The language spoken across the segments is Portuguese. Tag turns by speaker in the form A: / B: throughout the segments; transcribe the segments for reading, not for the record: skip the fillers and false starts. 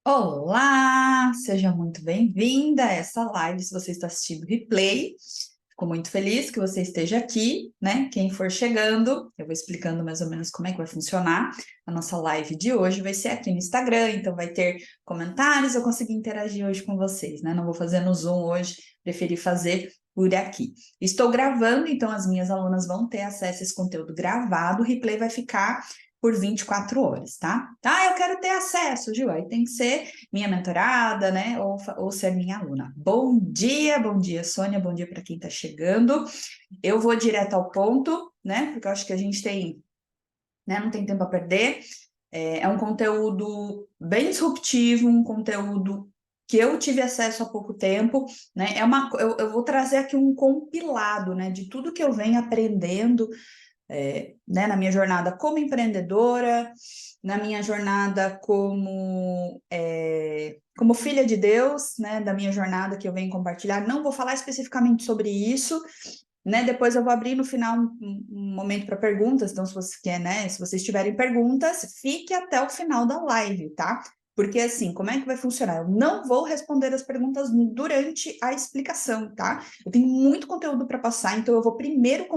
A: Olá, seja muito bem-vinda a essa live. Se você está assistindo o replay, fico muito feliz que você esteja aqui, né? Quem for chegando, eu vou explicando mais ou menos como é que vai funcionar. A nossa live de hoje vai ser aqui no Instagram, então vai ter comentários, eu consegui interagir hoje com vocês, né? Não vou fazer no Zoom hoje, preferi fazer por aqui. Estou gravando, então as minhas alunas vão ter acesso a esse conteúdo gravado, o replay vai ficar por 24 horas, tá? Tá, eu quero ter acesso, Gil, aí tem que ser minha mentorada, né, ou ser minha aluna. Bom dia, Sônia, bom dia para quem está chegando. Eu vou direto ao ponto, né, porque eu acho que a gente tem, né, não tem tempo a perder. É um conteúdo bem disruptivo, um conteúdo que eu tive acesso há pouco tempo, né? Eu vou trazer aqui um compilado, né, de tudo que eu venho aprendendo né, na minha jornada como empreendedora, na minha jornada como filha de Deus, né, da minha jornada que eu venho compartilhar. Não vou falar especificamente sobre isso, né? Depois eu vou abrir no final um momento para perguntas. Então, se você quer, né, se vocês tiverem perguntas, fique até o final da live, tá? Porque assim, como é que vai funcionar? Eu não vou responder as perguntas durante a explicação, tá? Eu tenho muito conteúdo para passar, então eu vou primeiro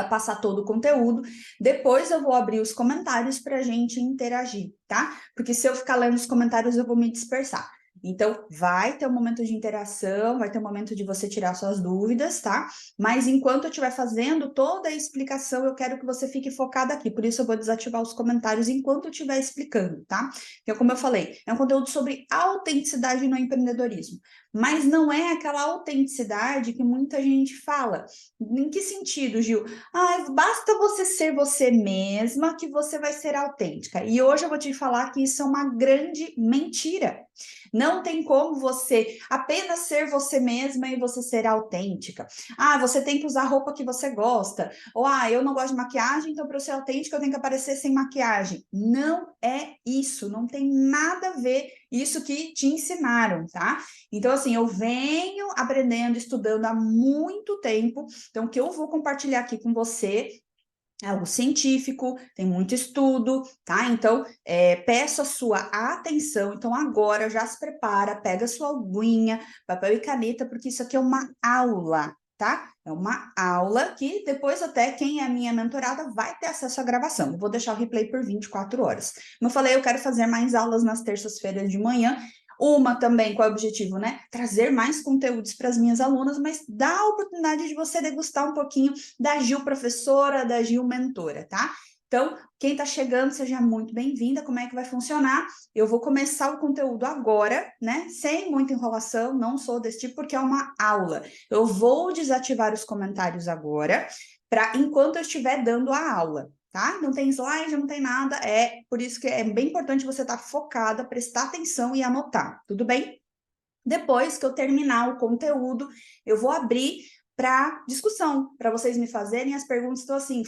A: passar todo o conteúdo. Depois eu vou abrir os comentários para a gente interagir, tá? Porque se eu ficar lendo os comentários, eu vou me dispersar. Então, vai ter um momento de interação, vai ter um momento de você tirar suas dúvidas, tá? Mas enquanto eu estiver fazendo toda a explicação, eu quero que você fique focado aqui. Por isso, eu vou desativar os comentários enquanto eu estiver explicando, tá? Porque, como eu falei, é um conteúdo sobre autenticidade no empreendedorismo. Mas não é aquela autenticidade que muita gente fala. Em que sentido, Gil? Ah, basta você ser você mesma que você vai ser autêntica. E hoje eu vou te falar que isso é uma grande mentira. Não tem como você apenas ser você mesma e você ser autêntica. Ah, você tem que usar a roupa que você gosta. Ou, eu não gosto de maquiagem, então para eu ser autêntica eu tenho que aparecer sem maquiagem. Não é isso, não tem nada a ver isso que te ensinaram, tá? Então, assim, eu venho aprendendo, estudando há muito tempo. Então, o que eu vou compartilhar aqui com você é algo científico, tem muito estudo, tá? Então, peço a sua atenção. Então, agora já se prepara, pega sua aguinha, papel e caneta, porque isso aqui é uma aula, tá? É uma aula que depois até quem é a minha mentorada vai ter acesso à gravação. Eu vou deixar o replay por 24 horas. Como eu falei, eu quero fazer mais aulas nas terças-feiras de manhã. Uma também, qual é o objetivo, né? Trazer mais conteúdos para as minhas alunas, mas dar a oportunidade de você degustar um pouquinho da Gil professora, da Gil mentora, tá? Então, quem está chegando, seja muito bem-vinda. Como é que vai funcionar? Eu vou começar o conteúdo agora, né? Sem muita enrolação, não sou desse tipo, porque é uma aula. Eu vou desativar os comentários agora, para enquanto eu estiver dando a aula, tá? Não tem slide, não tem nada. É por isso que é bem importante você estar focada, prestar atenção e anotar, tudo bem? Depois que eu terminar o conteúdo, eu vou abrir para discussão, para vocês me fazerem as perguntas. Então, assim,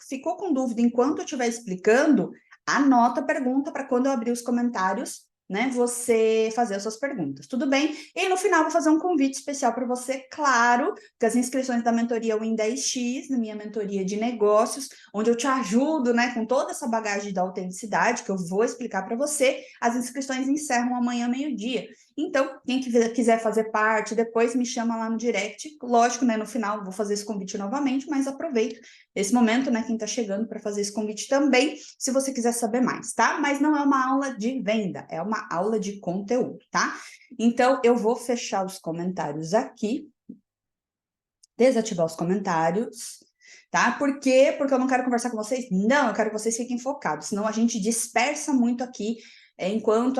A: ficou com dúvida enquanto eu estiver explicando, anota a pergunta para quando eu abrir os comentários, né, você fazer as suas perguntas, tudo bem? E no final vou fazer um convite especial para você, claro, que as inscrições da mentoria Win 10X, na minha mentoria de negócios, onde eu te ajudo, né, com toda essa bagagem da autenticidade que eu vou explicar para você, as inscrições encerram amanhã meio-dia. Então, quem quiser fazer parte, depois me chama lá no direct. Lógico, né? No final, vou fazer esse convite novamente, mas aproveito esse momento, né? Quem está chegando para fazer esse convite também, se você quiser saber mais, tá? Mas não é uma aula de venda, é uma aula de conteúdo, tá? Então, eu vou fechar os comentários aqui, desativar os comentários. Tá? Por quê? Porque eu não quero conversar com vocês? Não, eu quero que vocês fiquem focados, senão a gente dispersa muito aqui enquanto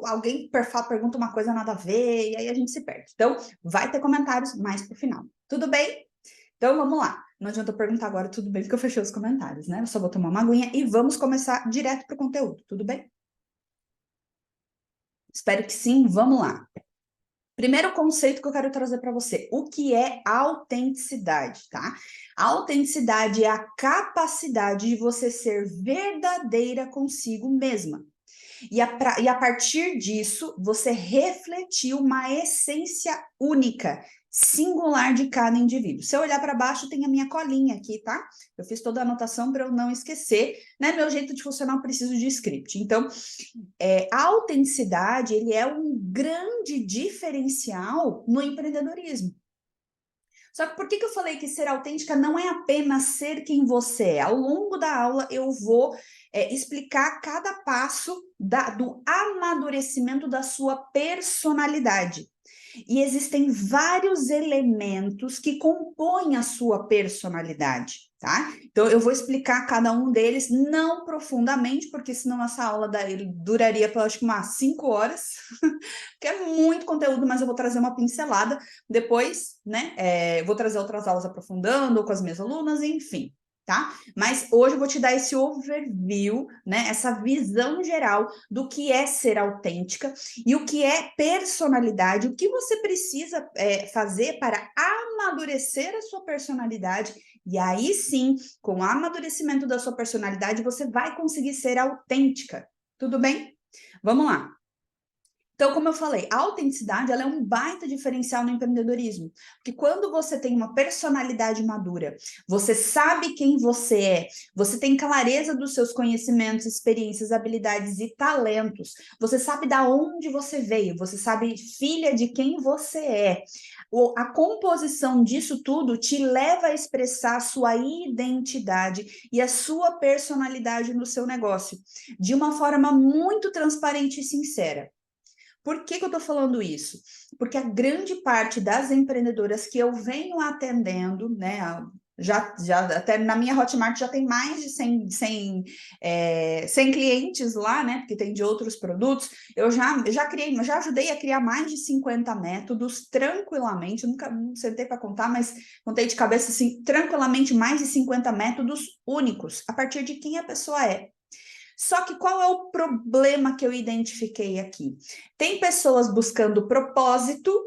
A: alguém pergunta uma coisa nada a ver, e aí a gente se perde. Então, vai ter comentários mais pro final. Tudo bem? Então, vamos lá. Não adianta eu perguntar agora, tudo bem, porque eu fechei os comentários, né? Eu só vou tomar uma aguinha e vamos começar direto pro conteúdo, tudo bem? Espero que sim, vamos lá. Primeiro conceito que eu quero trazer para você, o que é autenticidade, tá? A autenticidade é a capacidade de você ser verdadeira consigo mesma. E a partir disso, você refletir uma essência única, singular de cada indivíduo. Se eu olhar para baixo, tem a minha colinha aqui, tá? Eu fiz toda a anotação para eu não esquecer, né? Meu jeito de funcionar, eu preciso de script. Então, a autenticidade, ele é um grande diferencial no empreendedorismo. Só que por que eu falei que ser autêntica não é apenas ser quem você é? Ao longo da aula, eu vou explicar cada passo do amadurecimento da sua personalidade. E existem vários elementos que compõem a sua personalidade, tá? Então, eu vou explicar cada um deles, não profundamente, porque senão essa aula duraria, acho que umas 5 horas, que é muito conteúdo, mas eu vou trazer uma pincelada. Depois, né, vou trazer outras aulas aprofundando, com as minhas alunas, enfim. Tá? Mas hoje eu vou te dar esse overview, né? Essa visão geral do que é ser autêntica e o que é personalidade, o que você precisa fazer para amadurecer a sua personalidade. E aí sim, com o amadurecimento da sua personalidade, você vai conseguir ser autêntica. Tudo bem? Vamos lá. Então, como eu falei, a autenticidade ela é um baita diferencial no empreendedorismo. Porque quando você tem uma personalidade madura, você sabe quem você tem clareza dos seus conhecimentos, experiências, habilidades e talentos, você sabe da onde você veio, você sabe filha de quem você é. A composição disso tudo te leva a expressar a sua identidade e a sua personalidade no seu negócio, de uma forma muito transparente e sincera. Por que eu estou falando isso? Porque a grande parte das empreendedoras que eu venho atendendo, né, já até na minha Hotmart já tem mais de 100 clientes lá, né, porque tem de outros produtos, eu já ajudei a criar mais de 50 métodos tranquilamente, eu nunca não sentei para contar, mas contei de cabeça assim, tranquilamente mais de 50 métodos únicos, a partir de quem a pessoa é. Só que qual é o problema que eu identifiquei aqui? Tem pessoas buscando propósito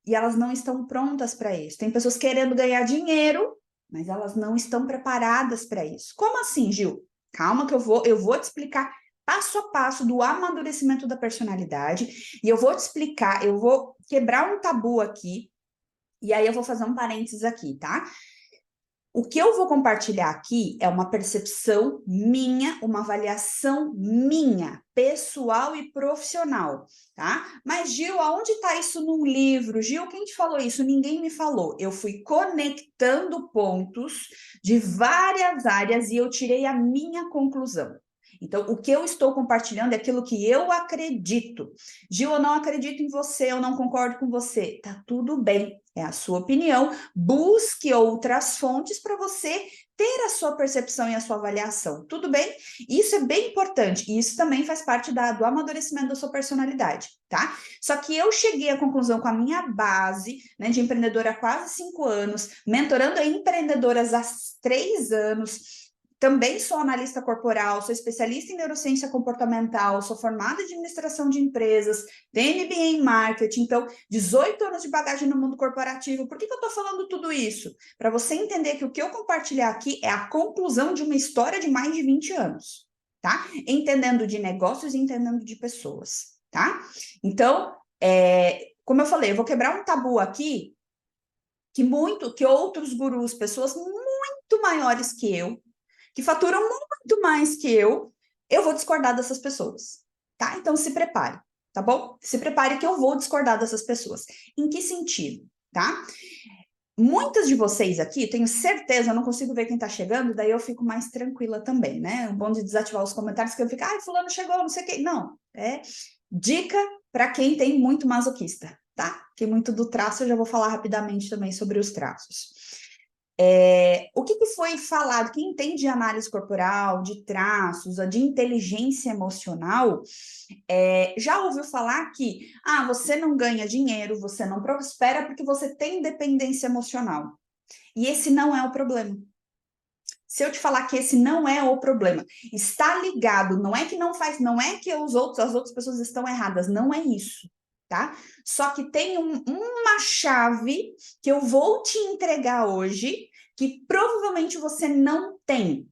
A: e elas não estão prontas para isso. Tem pessoas querendo ganhar dinheiro, mas elas não estão preparadas para isso. Como assim, Gil? Calma que eu vou te explicar passo a passo do amadurecimento da personalidade e eu vou te explicar, eu vou quebrar um tabu aqui e aí eu vou fazer um parênteses aqui, tá? O que eu vou compartilhar aqui é uma percepção minha, uma avaliação minha, pessoal e profissional, tá? Mas, Gil, aonde está isso num livro? Gil, quem te falou isso? Ninguém me falou. Eu fui conectando pontos de várias áreas e eu tirei a minha conclusão. Então, o que eu estou compartilhando é aquilo que eu acredito. Gil, eu não acredito em você, eu não concordo com você. Tá tudo bem, é a sua opinião. Busque outras fontes para você ter a sua percepção e a sua avaliação. Tudo bem? Isso é bem importante. E isso também faz parte do amadurecimento da sua personalidade, tá? Só que eu cheguei à conclusão com a minha base, né, de empreendedora há quase 5 anos, mentorando empreendedoras há 3 anos. Também sou analista corporal, sou especialista em neurociência comportamental, sou formada em administração de empresas, tenho MBA em marketing, então 18 anos de bagagem no mundo corporativo. Por que eu estou falando tudo isso? Para você entender que o que eu compartilhar aqui é a conclusão de uma história de mais de 20 anos, tá? Entendendo de negócios e entendendo de pessoas, tá? Então, como eu falei, eu vou quebrar um tabu aqui que outros gurus, pessoas muito maiores que faturam muito mais que eu vou discordar dessas pessoas, tá? Então se prepare, tá bom? Se prepare que eu vou discordar dessas pessoas. Em que sentido, tá? Muitas de vocês aqui, tenho certeza, eu não consigo ver quem tá chegando, daí eu fico mais tranquila também, né? O bom de desativar os comentários que eu fico, ai, fulano chegou, não sei o quê. Não, é dica para quem tem muito masoquista, tá? Que muito do traço, eu já vou falar rapidamente também sobre os traços. O que foi falado? Quem entende de análise corporal, de traços, de inteligência emocional, já ouviu falar que você não ganha dinheiro, você não prospera porque você tem dependência emocional. E esse não é o problema. Se eu te falar que esse não é o problema, está ligado, não é que não faz, não é que as outras pessoas estão erradas, não é isso, tá? Só que tem uma chave que eu vou te entregar hoje, que provavelmente você não tem.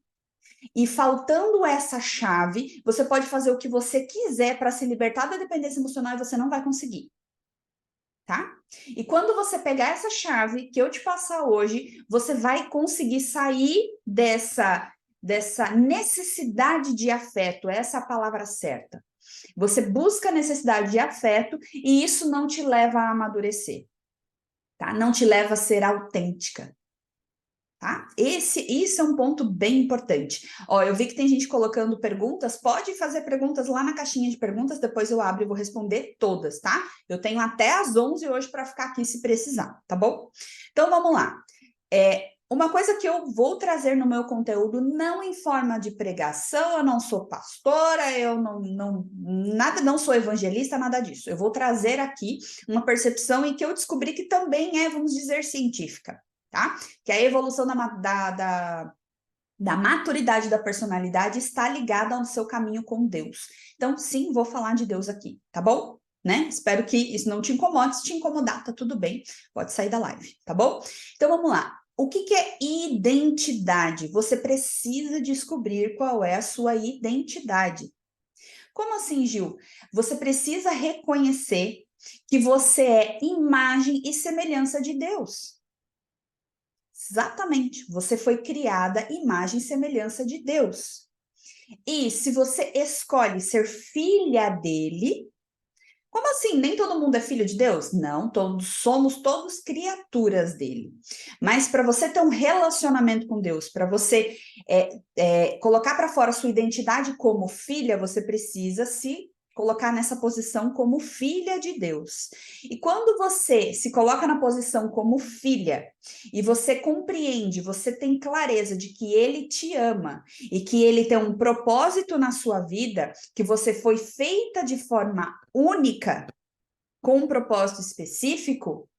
A: E faltando essa chave, você pode fazer o que você quiser para se libertar da dependência emocional e você não vai conseguir. tá? E quando você pegar essa chave que eu te passar hoje, você vai conseguir sair dessa necessidade de afeto, essa é a palavra certa. Você busca a necessidade de afeto e isso não te leva a amadurecer, tá? Não te leva a ser autêntica. Tá? Isso é um ponto bem importante. Ó, eu vi que tem gente colocando perguntas, pode fazer perguntas lá na caixinha de perguntas, depois eu abro e vou responder todas, tá? Eu tenho até às 11 hoje para ficar aqui se precisar, tá bom? Então vamos lá. Uma coisa que eu vou trazer no meu conteúdo, não em forma de pregação, eu não sou pastora, eu não sou evangelista, nada disso. Eu vou trazer aqui uma percepção e que eu descobri que também é, vamos dizer, científica. Tá? Que a evolução da maturidade da personalidade está ligada ao seu caminho com Deus. Então, sim, vou falar de Deus aqui, tá bom? Né? Espero que isso não te incomode. Se te incomodar, tá tudo bem. Pode sair da live, tá bom? Então, vamos lá. O que é identidade? Você precisa descobrir qual é a sua identidade. Como assim, Gil? Você precisa reconhecer que você é imagem e semelhança de Deus. Exatamente, você foi criada imagem e semelhança de Deus. E se você escolhe ser filha dele, como assim? Nem todo mundo é filho de Deus? Não, somos todos criaturas dele. Mas para você ter um relacionamento com Deus, para você colocar para fora a sua identidade como filha, você precisa se colocar nessa posição como filha de Deus. E quando você se coloca na posição como filha e você compreende, você tem clareza de que ele te ama e que ele tem um propósito na sua vida, que você foi feita de forma única, com um propósito específico,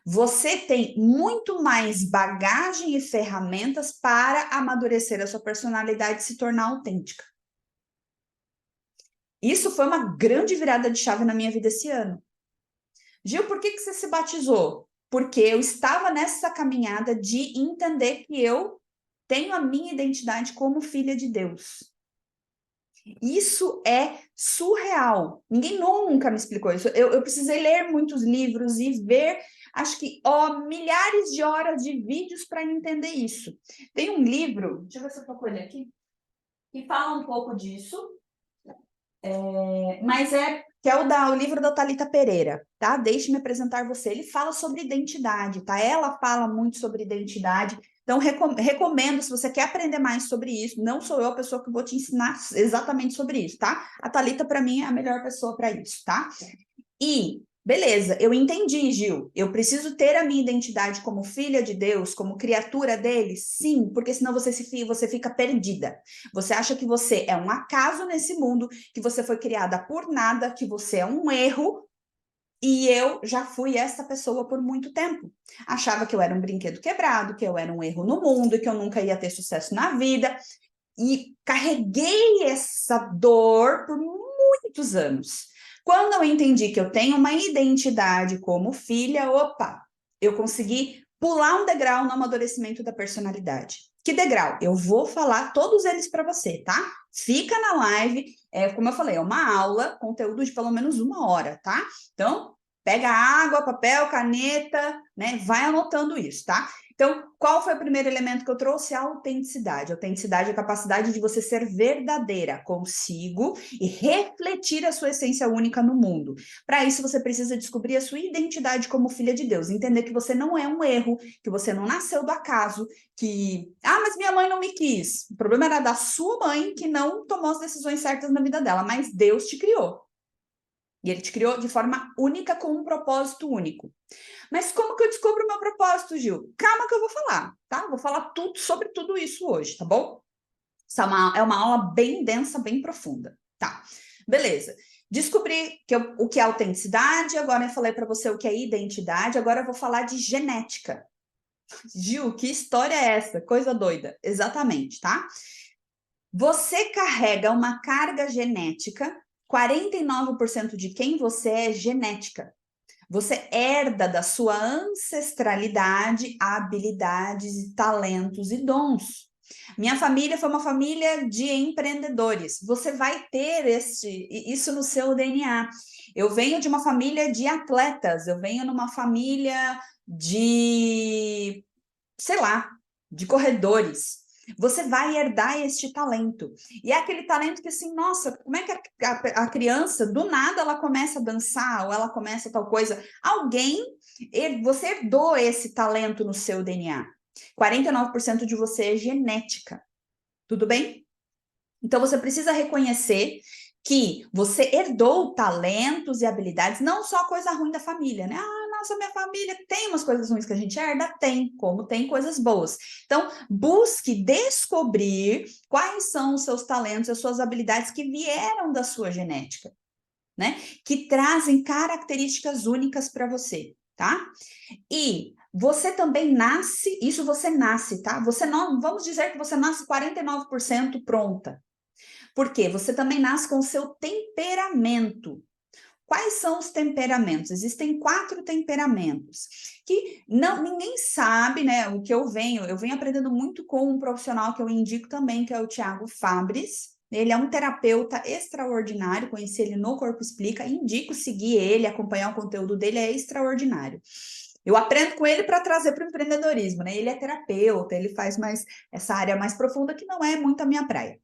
A: você tem muito mais bagagem e ferramentas para amadurecer a sua personalidade e se tornar autêntica. Isso foi uma grande virada de chave na minha vida esse ano. Gil, por que você se batizou? Porque eu estava nessa caminhada de entender que eu tenho a minha identidade como filha de Deus. Isso é surreal. Ninguém nunca me explicou isso. Eu precisei ler muitos livros e ver, acho que, milhares de horas de vídeos para entender isso. Tem um livro, deixa eu ver se eu estou com ele aqui, que fala um pouco disso. Mas que é o livro da Thalita Pereira, tá? Deixe-me apresentar você. Ele fala sobre identidade, tá? Ela fala muito sobre identidade. Então, recomendo, se você quer aprender mais sobre isso, não sou eu a pessoa que vou te ensinar exatamente sobre isso, tá? A Thalita, para mim, é a melhor pessoa para isso, tá? E, beleza, eu entendi, Gil. Eu preciso ter a minha identidade como filha de Deus, como criatura dele? Sim, porque senão você fica perdida. Você acha que você é um acaso nesse mundo, que você foi criada por nada, que você é um erro. E eu já fui essa pessoa por muito tempo. Achava que eu era um brinquedo quebrado, que eu era um erro no mundo, e que eu nunca ia ter sucesso na vida. E carreguei essa dor por muitos anos. Quando eu entendi que eu tenho uma identidade como filha, opa, eu consegui pular um degrau no amadurecimento da personalidade. Que degrau? Eu vou falar todos eles para você, tá? Fica na live, como eu falei, é uma aula, conteúdo de pelo menos 1 hora, tá? Então, pega água, papel, caneta, né? Vai anotando isso, tá? Então, qual foi o primeiro elemento que eu trouxe? A autenticidade. A autenticidade é a capacidade de você ser verdadeira consigo e refletir a sua essência única no mundo. Para isso, você precisa descobrir a sua identidade como filha de Deus, entender que você não é um erro, que você não nasceu do acaso, que, mas minha mãe não me quis. O problema era da sua mãe que não tomou as decisões certas na vida dela, mas Deus te criou. E ele te criou de forma única, com um propósito único. Mas como que eu descubro o meu propósito, Gil? Calma que eu vou falar, tá? Vou falar tudo sobre tudo isso hoje, tá bom? Essa é uma aula bem densa, bem profunda, tá? Beleza. Descobri o que é autenticidade, agora eu falei para você o que é identidade, agora eu vou falar de genética. Gil, que história é essa? Coisa doida. Exatamente, tá? Você carrega uma carga genética, 49% de quem você é genética. Você herda da sua ancestralidade habilidades, talentos e dons. Minha família foi uma família de empreendedores. Você vai ter isso no seu DNA. Eu venho de uma família de atletas, eu venho numa família de, sei lá, de corredores. Você vai herdar este talento. E é aquele talento que assim, nossa, como é que a criança, do nada, ela começa a dançar, ou ela começa tal coisa? Você herdou esse talento no seu DNA. 49% de você é genética. Tudo bem? Então, você precisa reconhecer que você herdou talentos e habilidades, não só coisa ruim da família, né? Nossa, minha família tem umas coisas ruins que a gente herda? Tem, como tem coisas boas. Então, busque descobrir quais são os seus talentos, as suas habilidades que vieram da sua genética, né? Que trazem características únicas para você, tá? E você também nasce, isso você nasce, tá? Você não, vamos dizer que você nasce 49% pronta. Por quê? Você também nasce com o seu temperamento. Quais são os temperamentos? Existem 4 temperamentos que ninguém sabe, né? O que eu venho aprendendo muito com um profissional que eu indico também, que é o Thiago Fabris. Ele é um terapeuta extraordinário, conheci ele no Corpo Explica, indico seguir ele, acompanhar o conteúdo dele, é extraordinário. Eu aprendo com ele para trazer para o empreendedorismo, né? Ele é terapeuta, ele faz mais essa área mais profunda que não é muito a minha praia.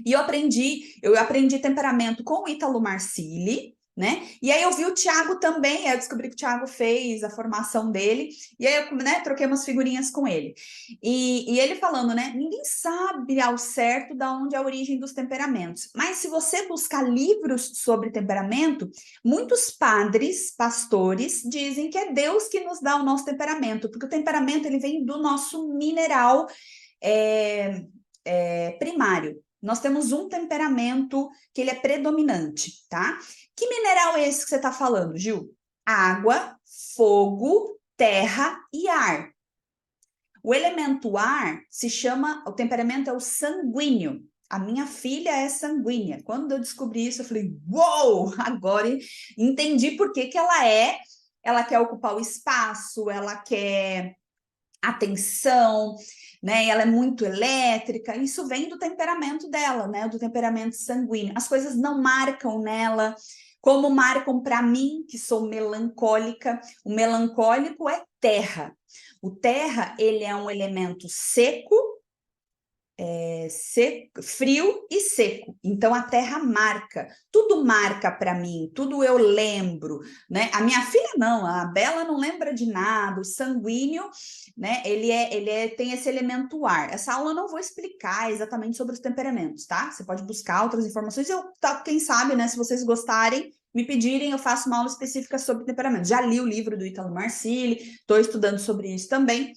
A: E eu aprendi temperamento com o Ítalo Marcilli, né? E aí eu vi o Thiago também, eu descobri que o Thiago fez a formação dele, e aí eu, né, troquei umas figurinhas com ele. E ele falando, né? Ninguém sabe ao certo de onde é a origem dos temperamentos, mas se você buscar livros sobre temperamento, muitos padres, pastores, dizem que é Deus que nos dá o nosso temperamento, porque o temperamento ele vem do nosso mineral primário. Nós temos um temperamento que ele é predominante, tá? Que mineral é esse que você está falando, Gil? Água, fogo, terra e ar. O elemento ar se chama, o temperamento é o sanguíneo. A minha filha é sanguínea. Quando eu descobri isso, eu falei, uou, agora entendi por que ela quer ocupar o espaço, ela quer atenção, né? Ela é muito elétrica. Isso vem do temperamento dela, né? Do temperamento sanguíneo. As coisas não marcam nela, como marcam para mim, que sou melancólica. O melancólico é terra. O terra, ele é um elemento seco, frio e seco. Então a terra marca, tudo marca para mim, tudo eu lembro, né? A minha filha não, a Bela não lembra de nada. O sanguíneo, né? Tem esse elemento ar. Essa aula eu não vou explicar exatamente sobre os temperamentos, tá? Você pode buscar outras informações. Quem sabe, né? Se vocês gostarem, me pedirem, eu faço uma aula específica sobre temperamentos. Já li o livro do Ítalo Marcilli, estou estudando sobre isso também.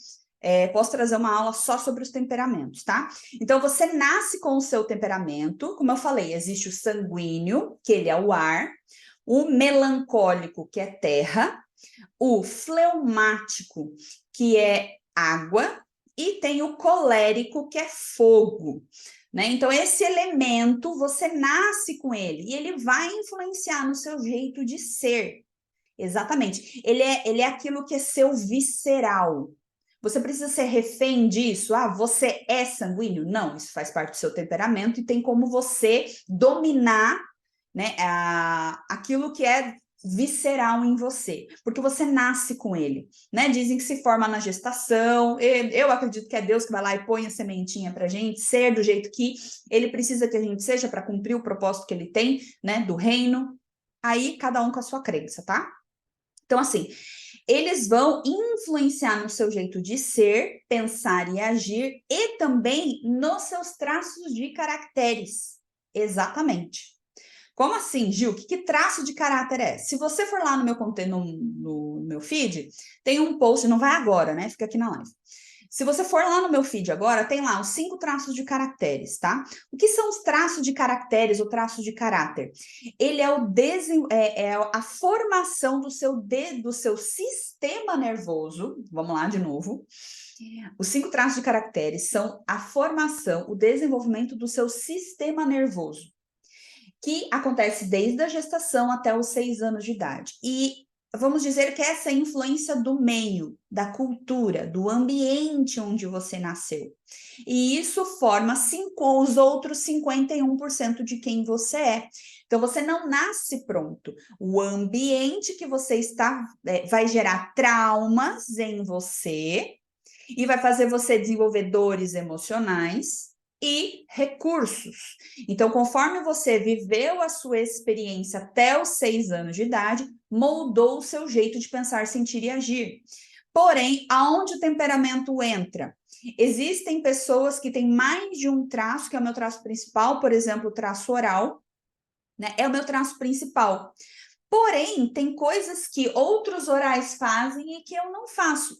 A: Posso trazer uma aula só sobre os temperamentos, tá? Então, você nasce com o seu temperamento, como eu falei, existe o sanguíneo, que ele é o ar, o melancólico, que é terra, o fleumático, que é água, e tem o colérico, que é fogo, né? Então, esse elemento, você nasce com ele, e ele vai influenciar no seu jeito de ser. Exatamente. Ele é aquilo que é seu visceral. Você precisa ser refém disso? Você é sanguíneo? Não, isso faz parte do seu temperamento e tem como você dominar, né, aquilo que é visceral em você, porque você nasce com ele, né? Dizem que se forma na gestação. Eu acredito que é Deus que vai lá e põe a sementinha pra gente ser do jeito que ele precisa que a gente seja para cumprir o propósito que ele tem, né, do reino. Aí cada um com a sua crença, tá? Então, assim, eles vão influenciar no seu jeito de ser, pensar e agir e também nos seus traços de caracteres. Exatamente. Como assim, Gil? Que traço de caráter é? Se você for lá no meu no meu feed, tem um post, não vai agora, né? Fica aqui na live. Se você for lá no meu feed agora, tem lá os 5 traços de caracteres, tá? O que são os traços de caracteres ou traços de caráter? Ele é a formação do seu sistema nervoso. Vamos lá de novo. Os 5 traços de caracteres são a formação, o desenvolvimento do seu sistema nervoso, que acontece desde a gestação até os 6 anos de idade. E vamos dizer que essa influência do meio, da cultura, do ambiente onde você nasceu. E isso forma os outros 51% de quem você é. Então, você não nasce pronto. O ambiente que você está vai gerar traumas em você e vai fazer você desenvolver dores emocionais e recursos. Então, conforme você viveu a sua experiência até os 6 anos de idade, moldou o seu jeito de pensar, sentir e agir. Porém, aonde o temperamento entra? Existem pessoas que têm mais de um traço, que é o meu traço principal, por exemplo, o traço oral, né? É o meu traço principal. Porém, tem coisas que outros orais fazem e que eu não faço.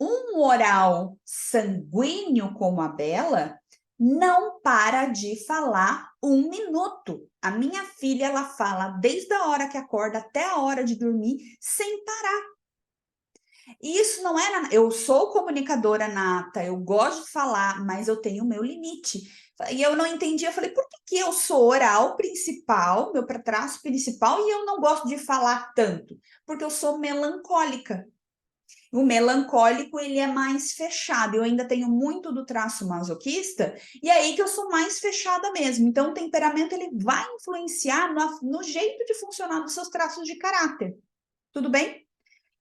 A: Um oral sanguíneo como a Bela não para de falar 1 minuto. A minha filha, ela fala desde a hora que acorda até a hora de dormir, sem parar. E isso não é... Eu sou comunicadora nata, eu gosto de falar, mas eu tenho o meu limite. E eu não entendi, eu falei, por que eu sou oral principal, meu traço principal, e eu não gosto de falar tanto? Porque eu sou melancólica. O melancólico, ele é mais fechado. Eu ainda tenho muito do traço masoquista, e é aí que eu sou mais fechada mesmo. Então, o temperamento, ele vai influenciar no jeito de funcionar dos seus traços de caráter. Tudo bem?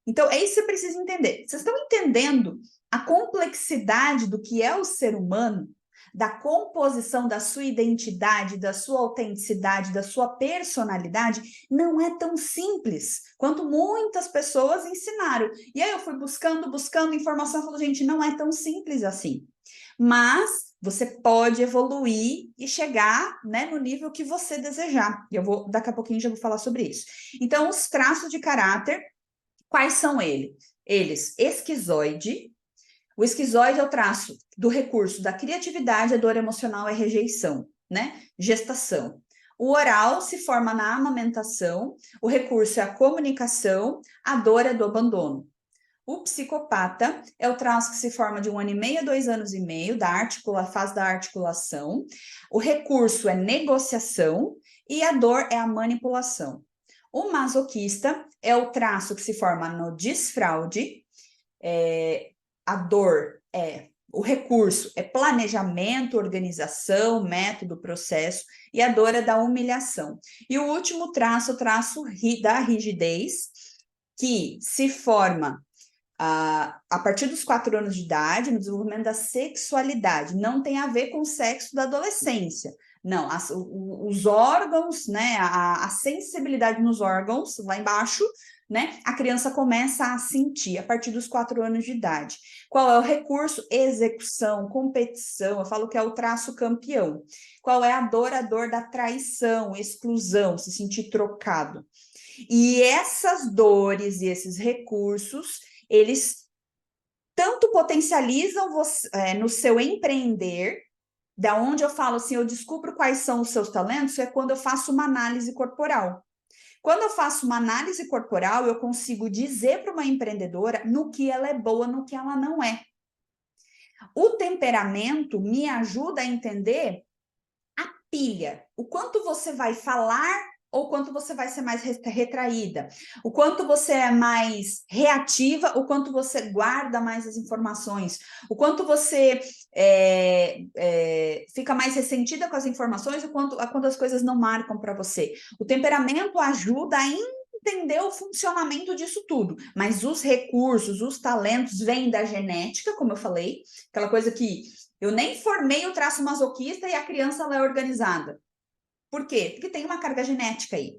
A: Então, é isso que você precisa entender. Vocês estão entendendo a complexidade do que é o ser humano, da composição da sua identidade, da sua autenticidade, da sua personalidade? Não é tão simples quanto muitas pessoas ensinaram. E aí eu fui buscando informação e falei, gente, não é tão simples assim. Mas você pode evoluir e chegar, né, no nível que você desejar. E daqui a pouquinho já vou falar sobre isso. Então, os traços de caráter, quais são eles? Esquizoide. O esquizoide é o traço do recurso da criatividade, a dor emocional e a rejeição, né? Gestação. O oral se forma na amamentação, o recurso é a comunicação, a dor é do abandono. O psicopata é o traço que se forma de 1 ano e meio a 2 anos e meio, fase da articulação. O recurso é negociação e a dor é a manipulação. O masoquista é o traço que se forma no desfraude, a dor o recurso é planejamento, organização, método, processo, e a dor é da humilhação. E o último traço, o traço da rigidez, que se forma a partir dos 4 anos de idade, no desenvolvimento da sexualidade. Não tem a ver com o sexo da adolescência. Não, os órgãos, né, a sensibilidade nos órgãos, lá embaixo, né, a criança começa a sentir a partir dos 4 anos de idade. Qual é o recurso? Execução, competição, eu falo que é o traço campeão. Qual é a dor? A dor da traição, exclusão, se sentir trocado. E essas dores e esses recursos, eles tanto potencializam você, no seu empreender, da onde eu falo assim, eu descubro quais são os seus talentos, é quando eu faço uma análise corporal. Quando eu faço uma análise corporal, eu consigo dizer para uma empreendedora no que ela é boa, no que ela não é. O temperamento me ajuda a entender a pilha, o quanto você vai falar ou quanto você vai ser mais retraída, o quanto você é mais reativa, o quanto você guarda mais as informações, o quanto você fica mais ressentida com as informações, o quanto as coisas não marcam para você. O temperamento ajuda a entender o funcionamento disso tudo, mas os recursos, os talentos vêm da genética, como eu falei, aquela coisa que eu nem formei o traço masoquista e a criança ela é organizada. Por quê? Porque tem uma carga genética aí.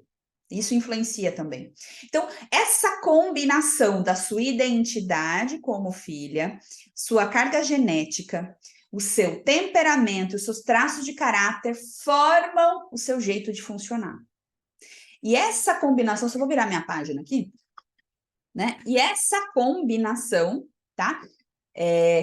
A: Isso influencia também. Então, essa combinação da sua identidade como filha, sua carga genética, o seu temperamento, os seus traços de caráter formam o seu jeito de funcionar. E essa combinação, só vou virar minha página aqui, né? E essa combinação, tá?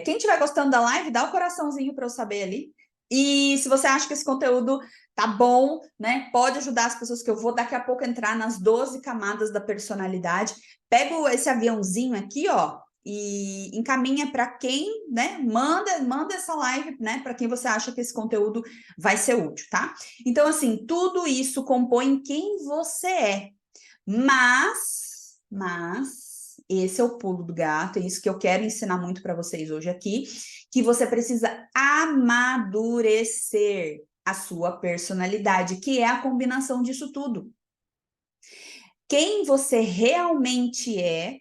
A: Quem estiver gostando da live, dá o coraçãozinho para eu saber ali. E se você acha que esse conteúdo tá bom, né? Pode ajudar as pessoas, que eu vou daqui a pouco entrar nas 12 camadas da personalidade. Pego esse aviãozinho aqui, ó, e encaminha para quem, né? Manda essa live, né? Para quem você acha que esse conteúdo vai ser útil, tá? Então, assim, tudo isso compõe quem você é. Mas Mas esse é o pulo do gato, é isso que eu quero ensinar muito para vocês hoje aqui, que você precisa amadurecer a sua personalidade, que é a combinação disso tudo. Quem você realmente é,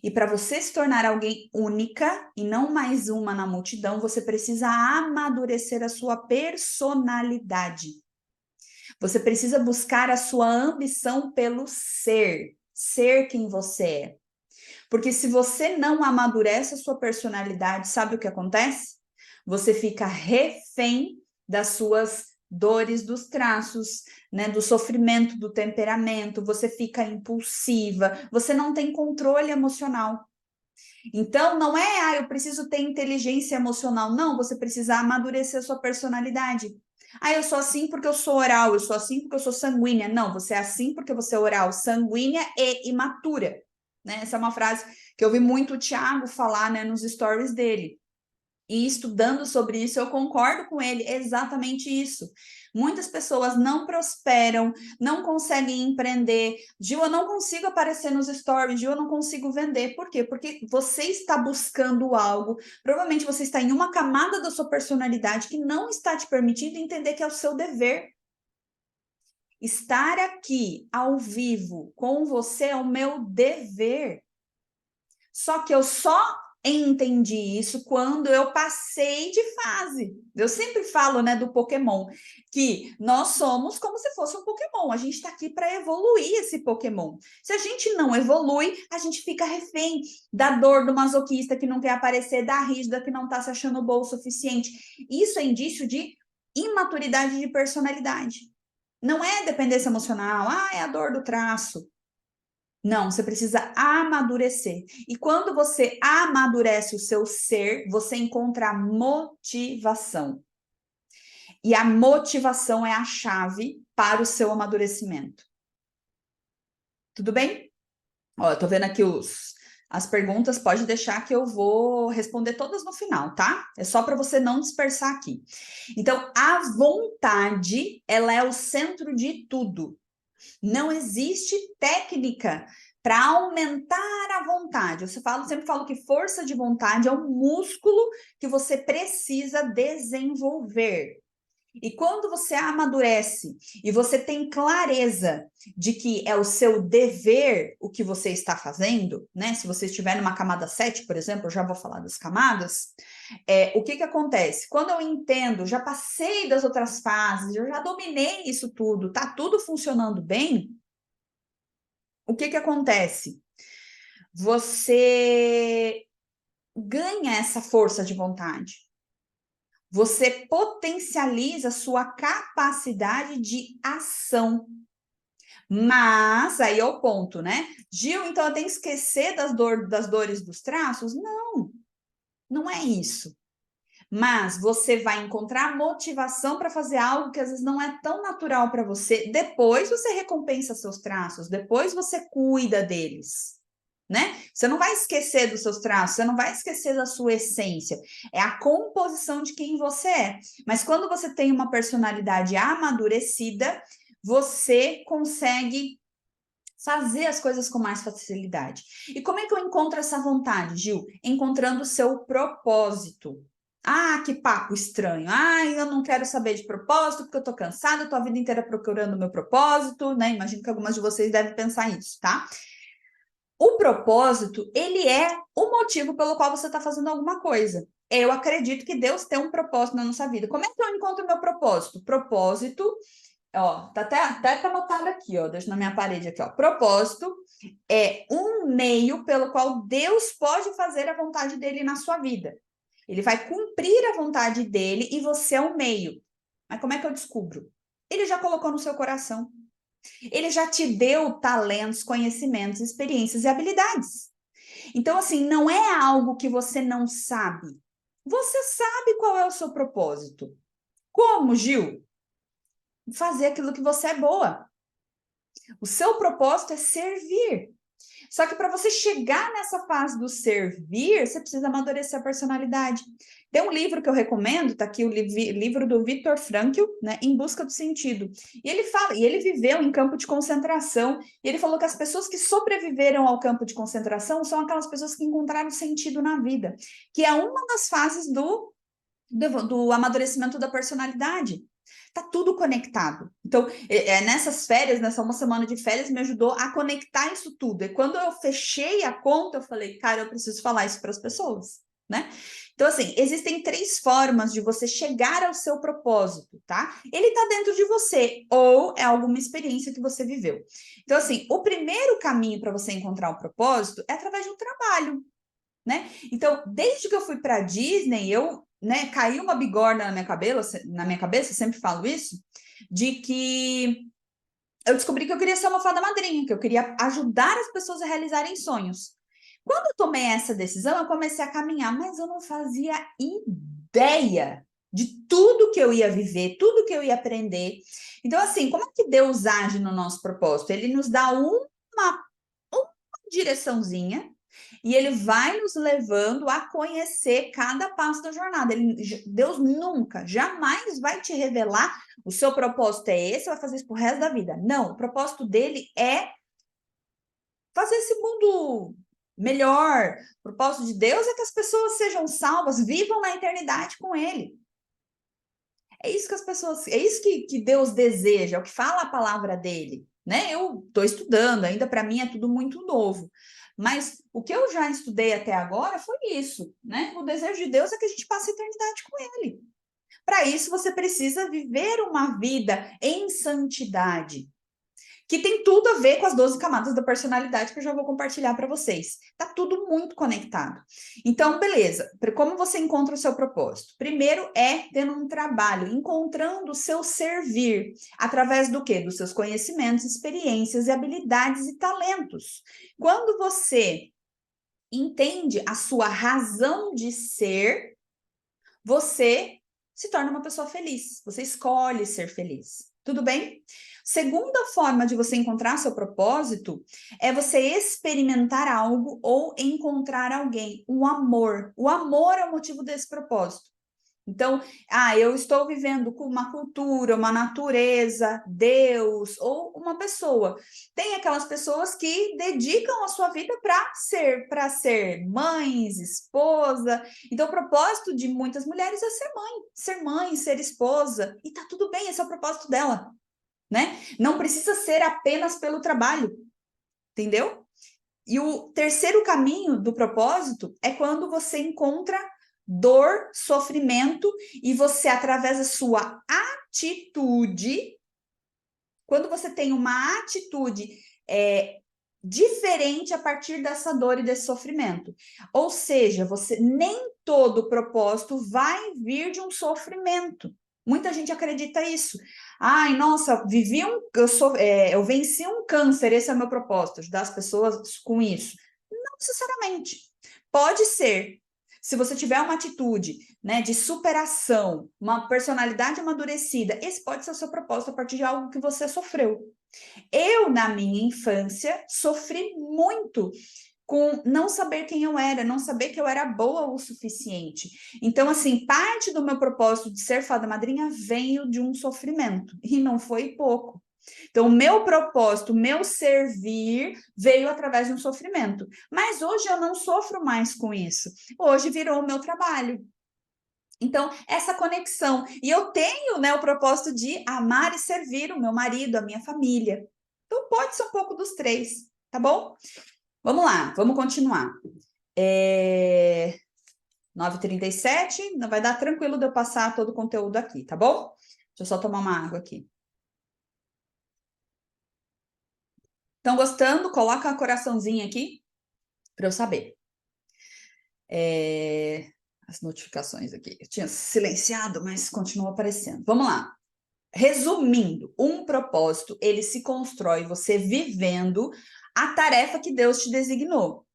A: e para você se tornar alguém única e não mais uma na multidão, você precisa amadurecer a sua personalidade. Você precisa buscar a sua ambição pelo ser quem você é. Porque se você não amadurece a sua personalidade, sabe o que acontece? Você fica refém das suas dores, dos traços, né, do sofrimento, do temperamento, você fica impulsiva, você não tem controle emocional. Então, não é, eu preciso ter inteligência emocional. Não, você precisa amadurecer a sua personalidade. Eu sou assim porque eu sou oral, eu sou assim porque eu sou sanguínea. Não, você é assim porque você é oral, sanguínea e imatura. Né? Essa é uma frase que eu vi muito o Thiago falar, né, nos stories dele. E estudando sobre isso, eu concordo com ele, exatamente isso. Muitas pessoas não prosperam, não conseguem empreender. Gil, eu não consigo aparecer nos stories, Gil, eu não consigo vender. Por quê? Porque você está buscando algo, provavelmente você está em uma camada da sua personalidade que não está te permitindo entender que é o seu dever. Estar aqui ao vivo com você é o meu dever. Só que eu só entendi isso quando eu passei de fase. Eu sempre falo, né, do Pokémon, que nós somos como se fosse um Pokémon. A gente está aqui para evoluir esse Pokémon. Se a gente não evolui, a gente fica refém da dor do masoquista que não quer aparecer, da rígida que não está se achando boa o suficiente. Isso é indício de imaturidade de personalidade. Não é dependência emocional, é a dor do traço. Não, você precisa amadurecer. E quando você amadurece o seu ser, você encontra a motivação. E a motivação é a chave para o seu amadurecimento. Tudo bem? Ó, eu tô vendo aqui as perguntas, pode deixar que eu vou responder todas no final, tá? É só para você não dispersar aqui. Então, a vontade, ela é o centro de tudo. Não existe técnica para aumentar a vontade. Eu sempre falo que força de vontade é um músculo que você precisa desenvolver. E quando você amadurece e você tem clareza de que é o seu dever o que você está fazendo, né? Se você estiver numa camada 7, por exemplo, eu já vou falar das camadas, o que acontece? Quando eu entendo, já passei das outras fases, eu já dominei isso tudo, tá tudo funcionando bem, o que acontece? Você ganha essa força de vontade. Você potencializa sua capacidade de ação. Mas, aí é o ponto, né? Gil, então eu tenho que esquecer das dores dos traços? Não, não é isso. Mas você vai encontrar motivação para fazer algo que às vezes não é tão natural para você. Depois você recompensa seus traços, depois você cuida deles. Né? Você não vai esquecer dos seus traços, você não vai esquecer da sua essência. É a composição de quem você é. Mas quando você tem uma personalidade amadurecida, você consegue fazer as coisas com mais facilidade. E como é que eu encontro essa vontade, Gil? Encontrando o seu propósito. Que papo estranho. Eu não quero saber de propósito porque eu tô cansada, eu tô a vida inteira procurando o meu propósito, né? Imagino que algumas de vocês devem pensar isso, tá? O propósito, ele é o motivo pelo qual você está fazendo alguma coisa. Eu acredito que Deus tem um propósito na nossa vida. Como é que eu encontro o meu propósito? Propósito, ó, tá até anotado aqui, ó, deixa na minha parede aqui, ó. Propósito é um meio pelo qual Deus pode fazer a vontade dele na sua vida. Ele vai cumprir a vontade dele e você é o meio. Mas como é que eu descubro? Ele já colocou no seu coração. Ele já te deu talentos, conhecimentos, experiências e habilidades. Então, assim, não é algo que você não sabe. Você sabe qual é o seu propósito. Como, Gil? Fazer aquilo que você é boa. O seu propósito é servir. Só que para você chegar nessa fase do servir, você precisa amadurecer a personalidade. Tem um livro que eu recomendo, tá aqui o livro do Viktor Frankl, né, Em Busca do Sentido. E ele fala, e ele viveu em campo de concentração, e ele falou que as pessoas que sobreviveram ao campo de concentração são aquelas pessoas que encontraram sentido na vida, que é uma das fases do amadurecimento da personalidade. Tá tudo conectado. Então, nessas férias, nessa uma semana de férias, me ajudou a conectar isso tudo. E quando eu fechei a conta, eu falei, cara, eu preciso falar isso para as pessoas, né? Então, assim, existem 3 formas de você chegar ao seu propósito, tá? Ele tá dentro de você, ou é alguma experiência que você viveu. Então, assim, o primeiro caminho para você encontrar um propósito é através de um trabalho, né? Então, desde que eu fui para a Disney, né, caiu uma bigorna na minha cabeça, eu sempre falo isso, de que eu descobri que eu queria ser uma fada madrinha, que eu queria ajudar as pessoas a realizarem sonhos. Quando eu tomei essa decisão, eu comecei a caminhar, mas eu não fazia ideia de tudo que eu ia viver, tudo que eu ia aprender. Então, assim, como é que Deus age no nosso propósito? Ele nos dá uma direçãozinha, e ele vai nos levando a conhecer cada passo da jornada. Deus nunca, jamais vai te revelar o seu propósito é esse, vai fazer isso pro resto da vida. Não, o propósito dele é fazer esse mundo melhor. O propósito de Deus é que as pessoas sejam salvas, vivam na eternidade com ele. É isso que as pessoas, é isso que Deus deseja, é o que fala a palavra dele, né? Eu estou estudando, ainda para mim é tudo muito novo. Mas o que eu já estudei até agora foi isso, né? O desejo de Deus é que a gente passe a eternidade com ele. Para isso, você precisa viver uma vida em santidade, que tem tudo a ver com as 12 camadas da personalidade que eu já vou compartilhar para vocês. Tá tudo muito conectado. Então, beleza. Como você encontra o seu propósito? Primeiro é tendo um trabalho, encontrando o seu servir, através do quê? Dos seus conhecimentos, experiências e habilidades e talentos. Quando você entende a sua razão de ser, você se torna uma pessoa feliz. Você escolhe ser feliz. Tudo bem? Segunda forma de você encontrar seu propósito é você experimentar algo ou encontrar alguém, o amor. O amor é o motivo desse propósito. Então, eu estou vivendo com uma cultura, uma natureza, Deus ou uma pessoa. Tem aquelas pessoas que dedicam a sua vida para ser mães, esposa. Então, o propósito de muitas mulheres é ser mãe, ser esposa. E tá tudo bem, esse é o propósito dela, né? Não precisa ser apenas pelo trabalho, entendeu? E o terceiro caminho do propósito é quando você encontra dor, sofrimento, e você, através da sua atitude, quando você tem uma atitude diferente a partir dessa dor e desse sofrimento. Ou seja, nem todo propósito vai vir de um sofrimento. Muita gente acredita isso. Ai, nossa, eu venci um câncer, esse é o meu propósito, ajudar as pessoas com isso. Não necessariamente. Pode ser. Se você tiver uma atitude, né, de superação, uma personalidade amadurecida, esse pode ser o seu propósito a partir de algo que você sofreu. Eu, na minha infância, sofri muito com não saber quem eu era, não saber que eu era boa o suficiente. Então, assim, parte do meu propósito de ser fada madrinha veio de um sofrimento, e não foi pouco. Então, o meu propósito, o meu servir veio através de um sofrimento. Mas hoje eu não sofro mais com isso. Hoje virou o meu trabalho. Então, essa conexão. E eu tenho, né, o propósito de amar e servir o meu marido, a minha família. Então, pode ser um pouco dos 3, tá bom? Vamos lá, vamos continuar. 9h37, não vai dar tranquilo de eu passar todo o conteúdo aqui, tá bom? Deixa eu só tomar uma água aqui. Estão gostando? Coloca um coraçãozinho aqui para eu saber. As notificações aqui. Eu tinha silenciado, mas continua aparecendo. Vamos lá. Resumindo, um propósito, ele se constrói você vivendo a tarefa que Deus te designou.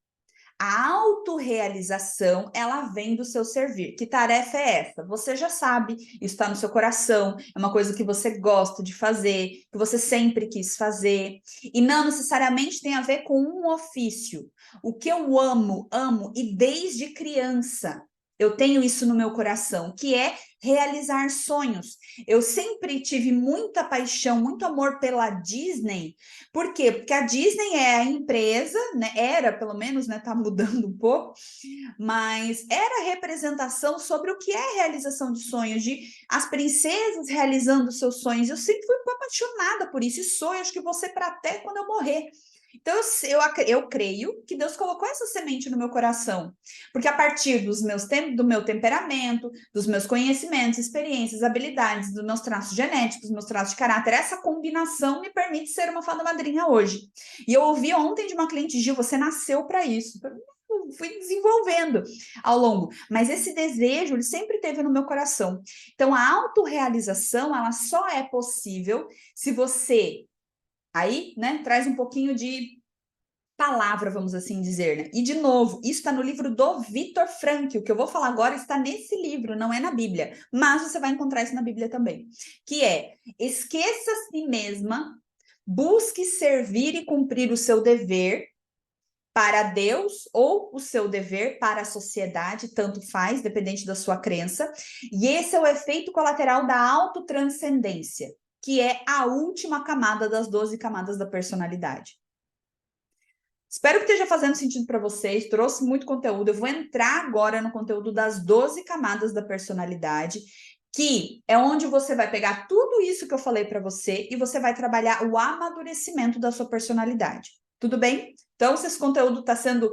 A: A autorrealização, ela vem do seu servir. Que tarefa é essa? Você já sabe, isso está no seu coração, é uma coisa que você gosta de fazer, que você sempre quis fazer, e não necessariamente tem a ver com um ofício. O que eu amo, e desde criança eu tenho isso no meu coração, que é realizar sonhos. Eu sempre tive muita paixão, muito amor pela Disney. Por quê? Porque a Disney é a empresa, né? Era, pelo menos, né? Tá mudando um pouco, mas era a representação sobre o que é realização de sonhos, de as princesas realizando seus sonhos. Eu sempre fui apaixonada por isso, e sou, acho que vou ser para até quando eu morrer. Então, eu creio que Deus colocou essa semente no meu coração, porque a partir do meu temperamento, dos meus conhecimentos, experiências, habilidades, dos meus traços genéticos, dos meus traços de caráter, essa combinação me permite ser uma fada madrinha hoje. E eu ouvi ontem de uma cliente, Gil, você nasceu para isso. Eu fui desenvolvendo ao longo, mas esse desejo, ele sempre teve no meu coração. Então, a autorrealização, ela só é possível se você... Aí, né, traz um pouquinho de palavra, vamos assim dizer, né? E, de novo, isso está no livro do Viktor Frankl. O que eu vou falar agora está nesse livro, não é na Bíblia. Mas você vai encontrar isso na Bíblia também. Que é, esqueça a si mesma, busque servir e cumprir o seu dever para Deus ou o seu dever para a sociedade, tanto faz, dependente da sua crença. E esse é o efeito colateral da autotranscendência, que é a última camada das 12 camadas da personalidade. Espero que esteja fazendo sentido para vocês, trouxe muito conteúdo. Eu vou entrar agora no conteúdo das 12 camadas da personalidade, que é onde você vai pegar tudo isso que eu falei para você e você vai trabalhar o amadurecimento da sua personalidade. Tudo bem? Então, se esse conteúdo está sendo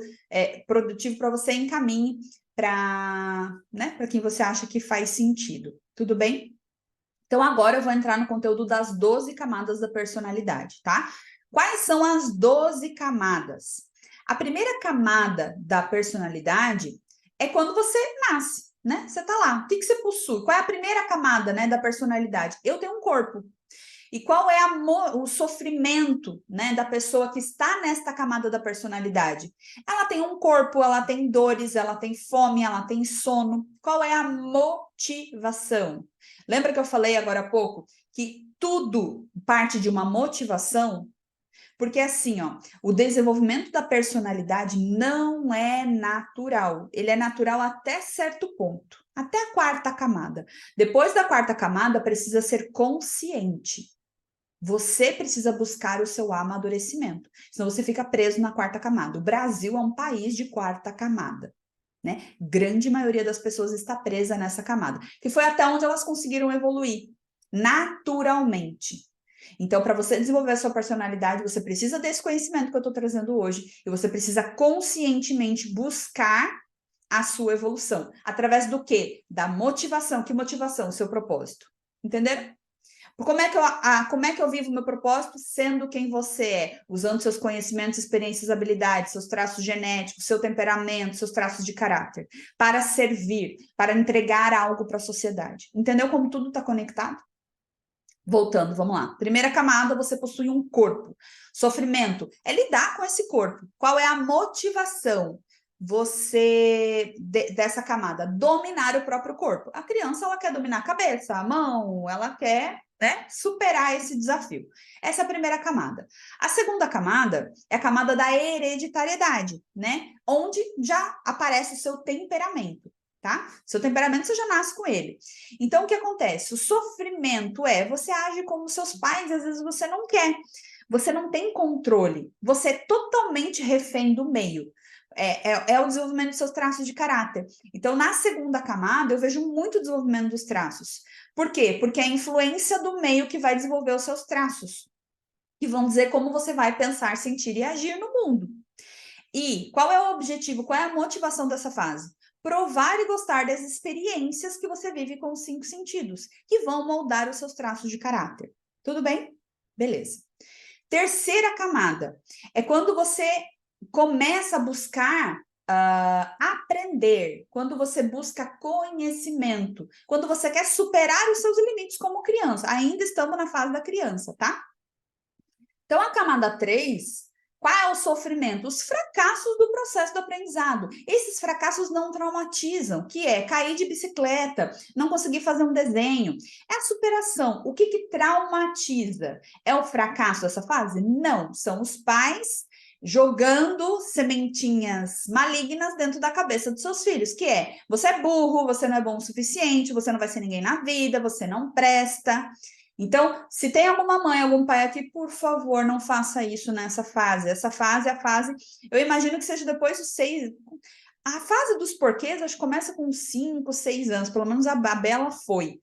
A: produtivo para você, encaminhe para, né, para quem você acha que faz sentido. Tudo bem? Então, agora eu vou entrar no conteúdo das 12 camadas da personalidade, tá? Quais são as 12 camadas? A primeira camada da personalidade é quando você nasce, né? Você tá lá. O que você possui? Qual é a primeira camada, né, da personalidade? Eu tenho um corpo. E qual é o sofrimento, né, da pessoa que está nesta camada da personalidade? Ela tem um corpo, ela tem dores, ela tem fome, ela tem sono. Qual é a motivação? Lembra que eu falei agora há pouco que tudo parte de uma motivação? Porque assim, ó, o desenvolvimento da personalidade não é natural. Ele é natural até certo ponto, até a quarta camada. Depois da quarta camada, precisa ser consciente. Você precisa buscar o seu amadurecimento, senão você fica preso na quarta camada. O Brasil é um país de quarta camada, né? Grande maioria das pessoas está presa nessa camada, que foi até onde elas conseguiram evoluir, naturalmente. Então, para você desenvolver a sua personalidade, você precisa desse conhecimento que eu estou trazendo hoje, e você precisa conscientemente buscar a sua evolução. Através do quê? Da motivação. Que motivação? O seu propósito. Entenderam? Como é que eu vivo meu propósito sendo quem você é? Usando seus conhecimentos, experiências, habilidades, seus traços genéticos, seu temperamento, seus traços de caráter, para servir, para entregar algo para a sociedade. Entendeu como tudo está conectado? Voltando, vamos lá. Primeira camada, você possui um corpo. Sofrimento é lidar com esse corpo. Qual é a motivação dessa camada? Dominar o próprio corpo. A criança, ela quer dominar a cabeça, a mão, ela quer, né, superar esse desafio. Essa é a primeira camada. A segunda camada é a camada da hereditariedade, né? Onde já aparece o seu temperamento. Tá? Seu temperamento você já nasce com ele. Então, o que acontece? O sofrimento você age como seus pais, às vezes você não quer. Você não tem controle. Você é totalmente refém do meio. É o desenvolvimento dos seus traços de caráter. Então, na segunda camada, eu vejo muito desenvolvimento dos traços. Por quê? Porque é a influência do meio que vai desenvolver os seus traços, que vão dizer como você vai pensar, sentir e agir no mundo. E qual é o objetivo, qual é a motivação dessa fase? Provar e gostar das experiências que você vive com os 5 sentidos, que vão moldar os seus traços de caráter. Tudo bem? Beleza. Terceira camada é quando você começa a buscar aprender, quando você busca conhecimento, quando você quer superar os seus limites como criança. Ainda estamos na fase da criança, tá? Então, a camada 3 Qual é o sofrimento? Os fracassos do processo do aprendizado. Esses fracassos não traumatizam, que é cair de bicicleta, não conseguir fazer um desenho. É a superação. O que traumatiza? É o fracasso dessa fase? Não, são os pais jogando sementinhas malignas dentro da cabeça dos seus filhos, que é, você é burro, você não é bom o suficiente, você não vai ser ninguém na vida, você não presta. Então, se tem alguma mãe, algum pai aqui, por favor, não faça isso nessa fase. Essa fase é a fase, eu imagino que seja depois dos 6... A fase dos porquês, acho que começa com 5, 6 anos, pelo menos a Bela foi.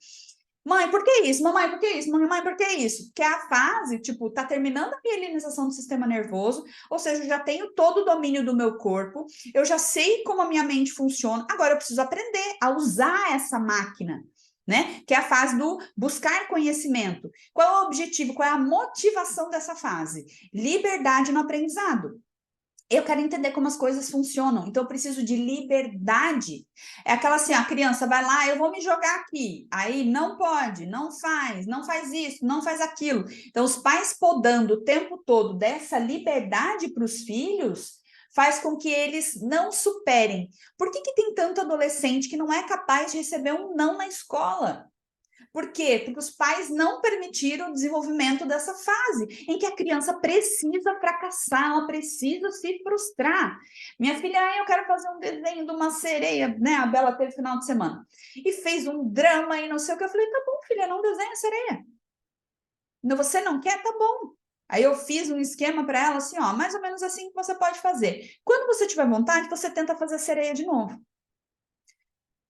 A: Mãe, por que isso? Mamãe, por que isso? Mamãe, por que isso? Porque é a fase, tipo, tá terminando a mielinização do sistema nervoso, ou seja, eu já tenho todo o domínio do meu corpo, eu já sei como a minha mente funciona, agora eu preciso aprender a usar essa máquina, né? Que é a fase do buscar conhecimento. Qual é o objetivo? Qual é a motivação dessa fase? Liberdade no aprendizado. Eu quero entender como as coisas funcionam, então eu preciso de liberdade. É aquela assim, a criança vai lá, eu vou me jogar aqui. Aí não pode, não faz isso, não faz aquilo. Então os pais podando o tempo todo dessa liberdade para os filhos faz com que eles não superem. Por que tem tanto adolescente que não é capaz de receber um não na escola? Por quê? Porque os pais não permitiram o desenvolvimento dessa fase, em que a criança precisa fracassar, ela precisa se frustrar. Minha filha, eu quero fazer um desenho de uma sereia, né? A Bela teve final de semana. E fez um drama e não sei o que. Eu falei, tá bom, filha, não desenha sereia. Você não quer? Tá bom. Aí eu fiz um esquema para ela, assim, ó, mais ou menos assim que você pode fazer. Quando você tiver vontade, você tenta fazer a sereia de novo.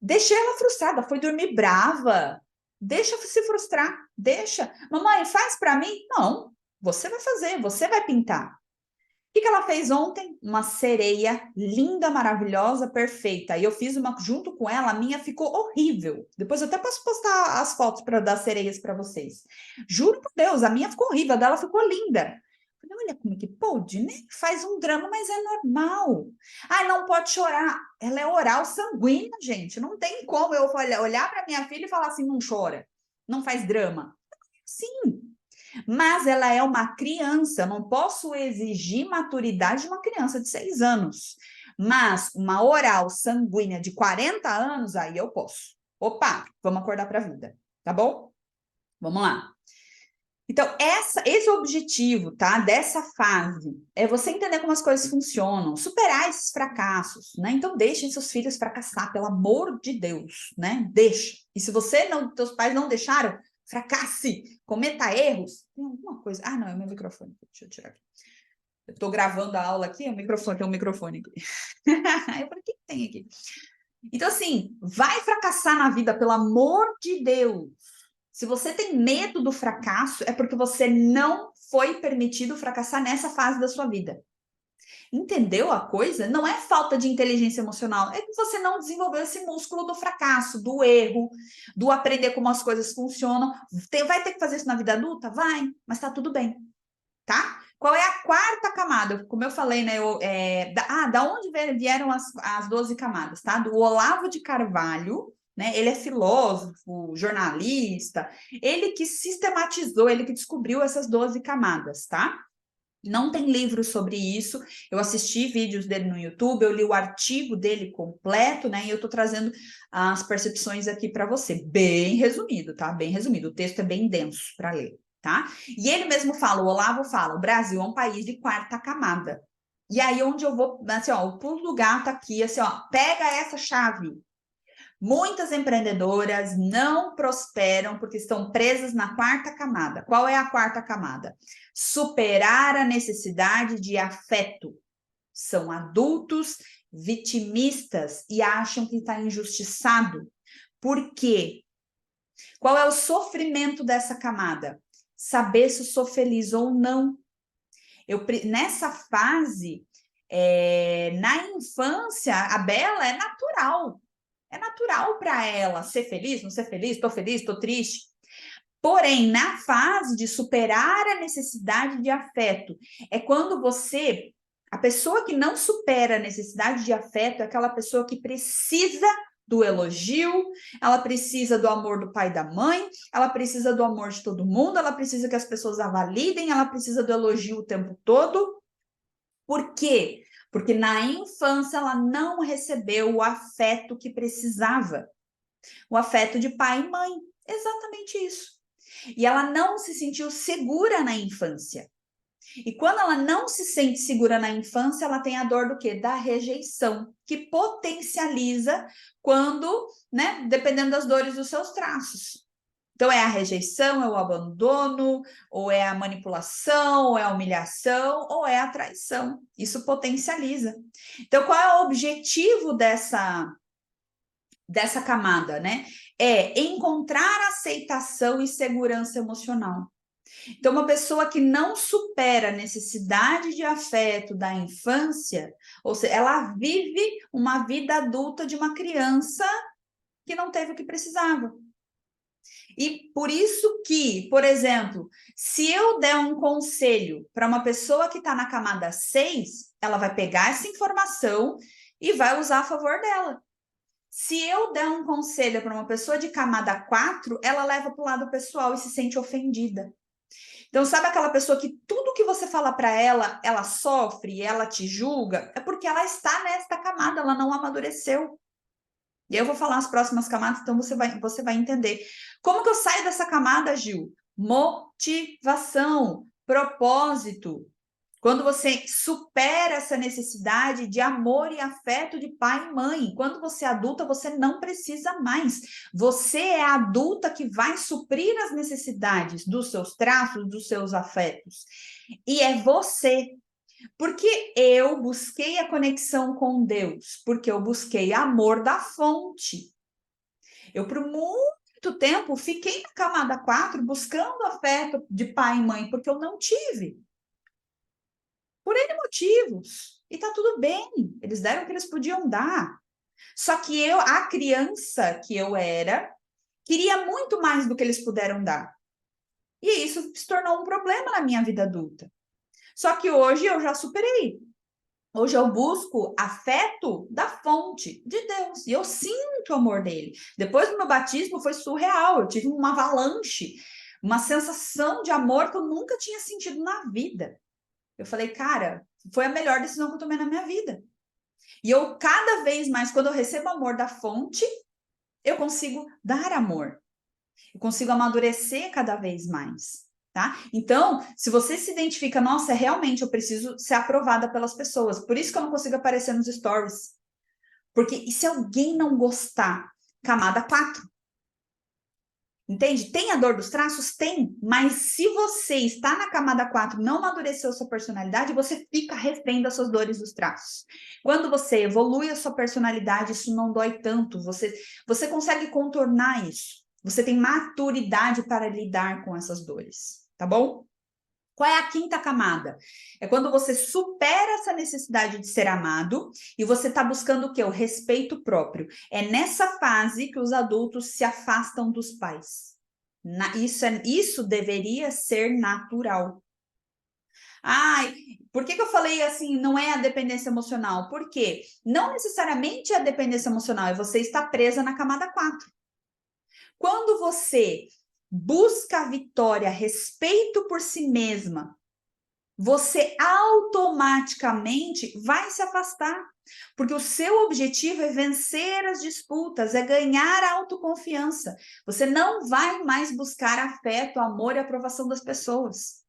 A: Deixei ela frustrada, foi dormir brava. Deixa se frustrar, deixa. Mamãe, faz para mim? Não, você vai fazer, você vai pintar. O que ela fez ontem? Uma sereia linda, maravilhosa, perfeita. E eu fiz uma junto com ela, a minha ficou horrível. Depois eu até posso postar as fotos das sereias para vocês. Juro por Deus, a minha ficou horrível, a dela ficou linda. Olha como é que pode, né? Faz um drama, mas é normal. Ah, não pode chorar. Ela é oral sanguínea, gente. Não tem como eu olhar para minha filha e falar assim, não chora, não faz drama. Sim, mas ela é uma criança, eu não posso exigir maturidade de uma criança de 6 anos. Mas uma oral sanguínea de 40 anos, aí eu posso. Opa, vamos acordar para a vida, tá bom? Vamos lá. Então, esse objetivo, tá? Dessa fase é você entender como as coisas funcionam, superar esses fracassos, né? Então, deixem seus filhos fracassar, pelo amor de Deus, né? Deixa. E se teus pais não deixaram, fracasse, cometa erros. Tem alguma coisa? Ah, não, é meu microfone. Deixa eu tirar aqui. Eu tô gravando a aula aqui, tem um microfone aqui. Eu falei, o que tem aqui? Então, assim, vai fracassar na vida, pelo amor de Deus. Se você tem medo do fracasso, é porque você não foi permitido fracassar nessa fase da sua vida. Entendeu a coisa? Não é falta de inteligência emocional, é que você não desenvolveu esse músculo do fracasso, do erro, do aprender como as coisas funcionam. Vai ter que fazer isso na vida adulta? Vai, mas tá tudo bem, tá? Qual é a quarta camada? Como eu falei, né? Da onde vieram as 12 camadas, tá? Do Olavo de Carvalho, né? Ele é filósofo, jornalista, ele que sistematizou, ele que descobriu essas 12 camadas, tá? Não tem livro sobre isso, eu assisti vídeos dele no YouTube, eu li o artigo dele completo, né? E eu tô trazendo as percepções aqui para você, bem resumido, tá? Bem resumido, o texto é bem denso para ler, tá? E ele mesmo fala, o Olavo fala, o Brasil é um país de quarta camada. E aí onde eu vou, assim, ó, o pulo do gato aqui, assim, ó, pega essa chave. Muitas empreendedoras não prosperam porque estão presas na quarta camada. Qual é a quarta camada? Superar a necessidade de afeto. São adultos vitimistas e acham que está injustiçado. Por quê? Qual é o sofrimento dessa camada? Saber se eu sou feliz ou não. Nessa fase, na infância, a Bela é natural. É natural para ela ser feliz, não ser feliz, estou triste. Porém, na fase de superar a necessidade de afeto, é quando a pessoa que não supera a necessidade de afeto, é aquela pessoa que precisa do elogio, ela precisa do amor do pai e da mãe, ela precisa do amor de todo mundo, ela precisa que as pessoas a validem, ela precisa do elogio o tempo todo. Por quê? Porque na infância ela não recebeu o afeto que precisava. O afeto de pai e mãe. Exatamente isso. E ela não se sentiu segura na infância. E quando ela não se sente segura na infância, ela tem a dor do quê? Da rejeição, que potencializa quando, né, dependendo das dores dos seus traços. Então, é a rejeição, é o abandono, ou é a manipulação, ou é a humilhação, ou é a traição. Isso potencializa. Então, qual é o objetivo dessa camada, né? É encontrar aceitação e segurança emocional. Então, uma pessoa que não supera a necessidade de afeto da infância, ou seja, ela vive uma vida adulta de uma criança que não teve o que precisava. E por isso que, por exemplo, se eu der um conselho para uma pessoa que está na camada 6, ela vai pegar essa informação e vai usar a favor dela. Se eu der um conselho para uma pessoa de camada 4, ela leva para o lado pessoal e se sente ofendida. Então, sabe aquela pessoa que tudo que você fala para ela, ela sofre, ela te julga? É porque ela está nesta camada, ela não amadureceu. E eu vou falar as próximas camadas, então você vai entender. Como que eu saio dessa camada, Gil? Motivação, propósito. Quando você supera essa necessidade de amor e afeto de pai e mãe, quando você é adulta, você não precisa mais. Você é a adulta que vai suprir as necessidades dos seus traços, dos seus afetos. E é você. Porque eu busquei a conexão com Deus, porque eu busquei amor da fonte. Eu, por muito tempo, fiquei na camada 4 buscando afeto de pai e mãe, porque eu não tive. Por N motivos. E tá tudo bem. Eles deram o que eles podiam dar. Só que eu, a criança que eu era, queria muito mais do que eles puderam dar. E isso se tornou um problema na minha vida adulta. Só que hoje eu já superei. Hoje eu busco afeto da fonte, de Deus. E eu sinto o amor dele. Depois do meu batismo foi surreal. Eu tive uma avalanche, uma sensação de amor que eu nunca tinha sentido na vida. Eu falei, cara, foi a melhor decisão que eu tomei na minha vida. E eu, cada vez mais, quando eu recebo amor da fonte, eu consigo dar amor. Eu consigo amadurecer cada vez mais, tá? Então, se você se identifica, nossa, realmente eu preciso ser aprovada pelas pessoas. Por isso que eu não consigo aparecer nos stories. Porque e se alguém não gostar? Camada 4. Entende? Tem a dor dos traços? Tem. Mas se você está na camada 4, não amadureceu sua personalidade, você fica refém das suas dores dos traços. Quando você evolui a sua personalidade, isso não dói tanto. Você consegue contornar isso. Você tem maturidade para lidar com essas dores. Tá bom? Qual é a quinta camada? É quando você supera essa necessidade de ser amado e você está buscando o quê? O respeito próprio. É nessa fase que os adultos se afastam dos pais. Isso deveria ser natural. Ai, por que eu falei assim, não é a dependência emocional? Porque não necessariamente é a dependência emocional, é você estar presa na camada 4. Quando você busca a vitória, respeito por si mesma, você automaticamente vai se afastar, porque o seu objetivo é vencer as disputas, é ganhar autoconfiança. Você não vai mais buscar afeto, amor e aprovação das pessoas.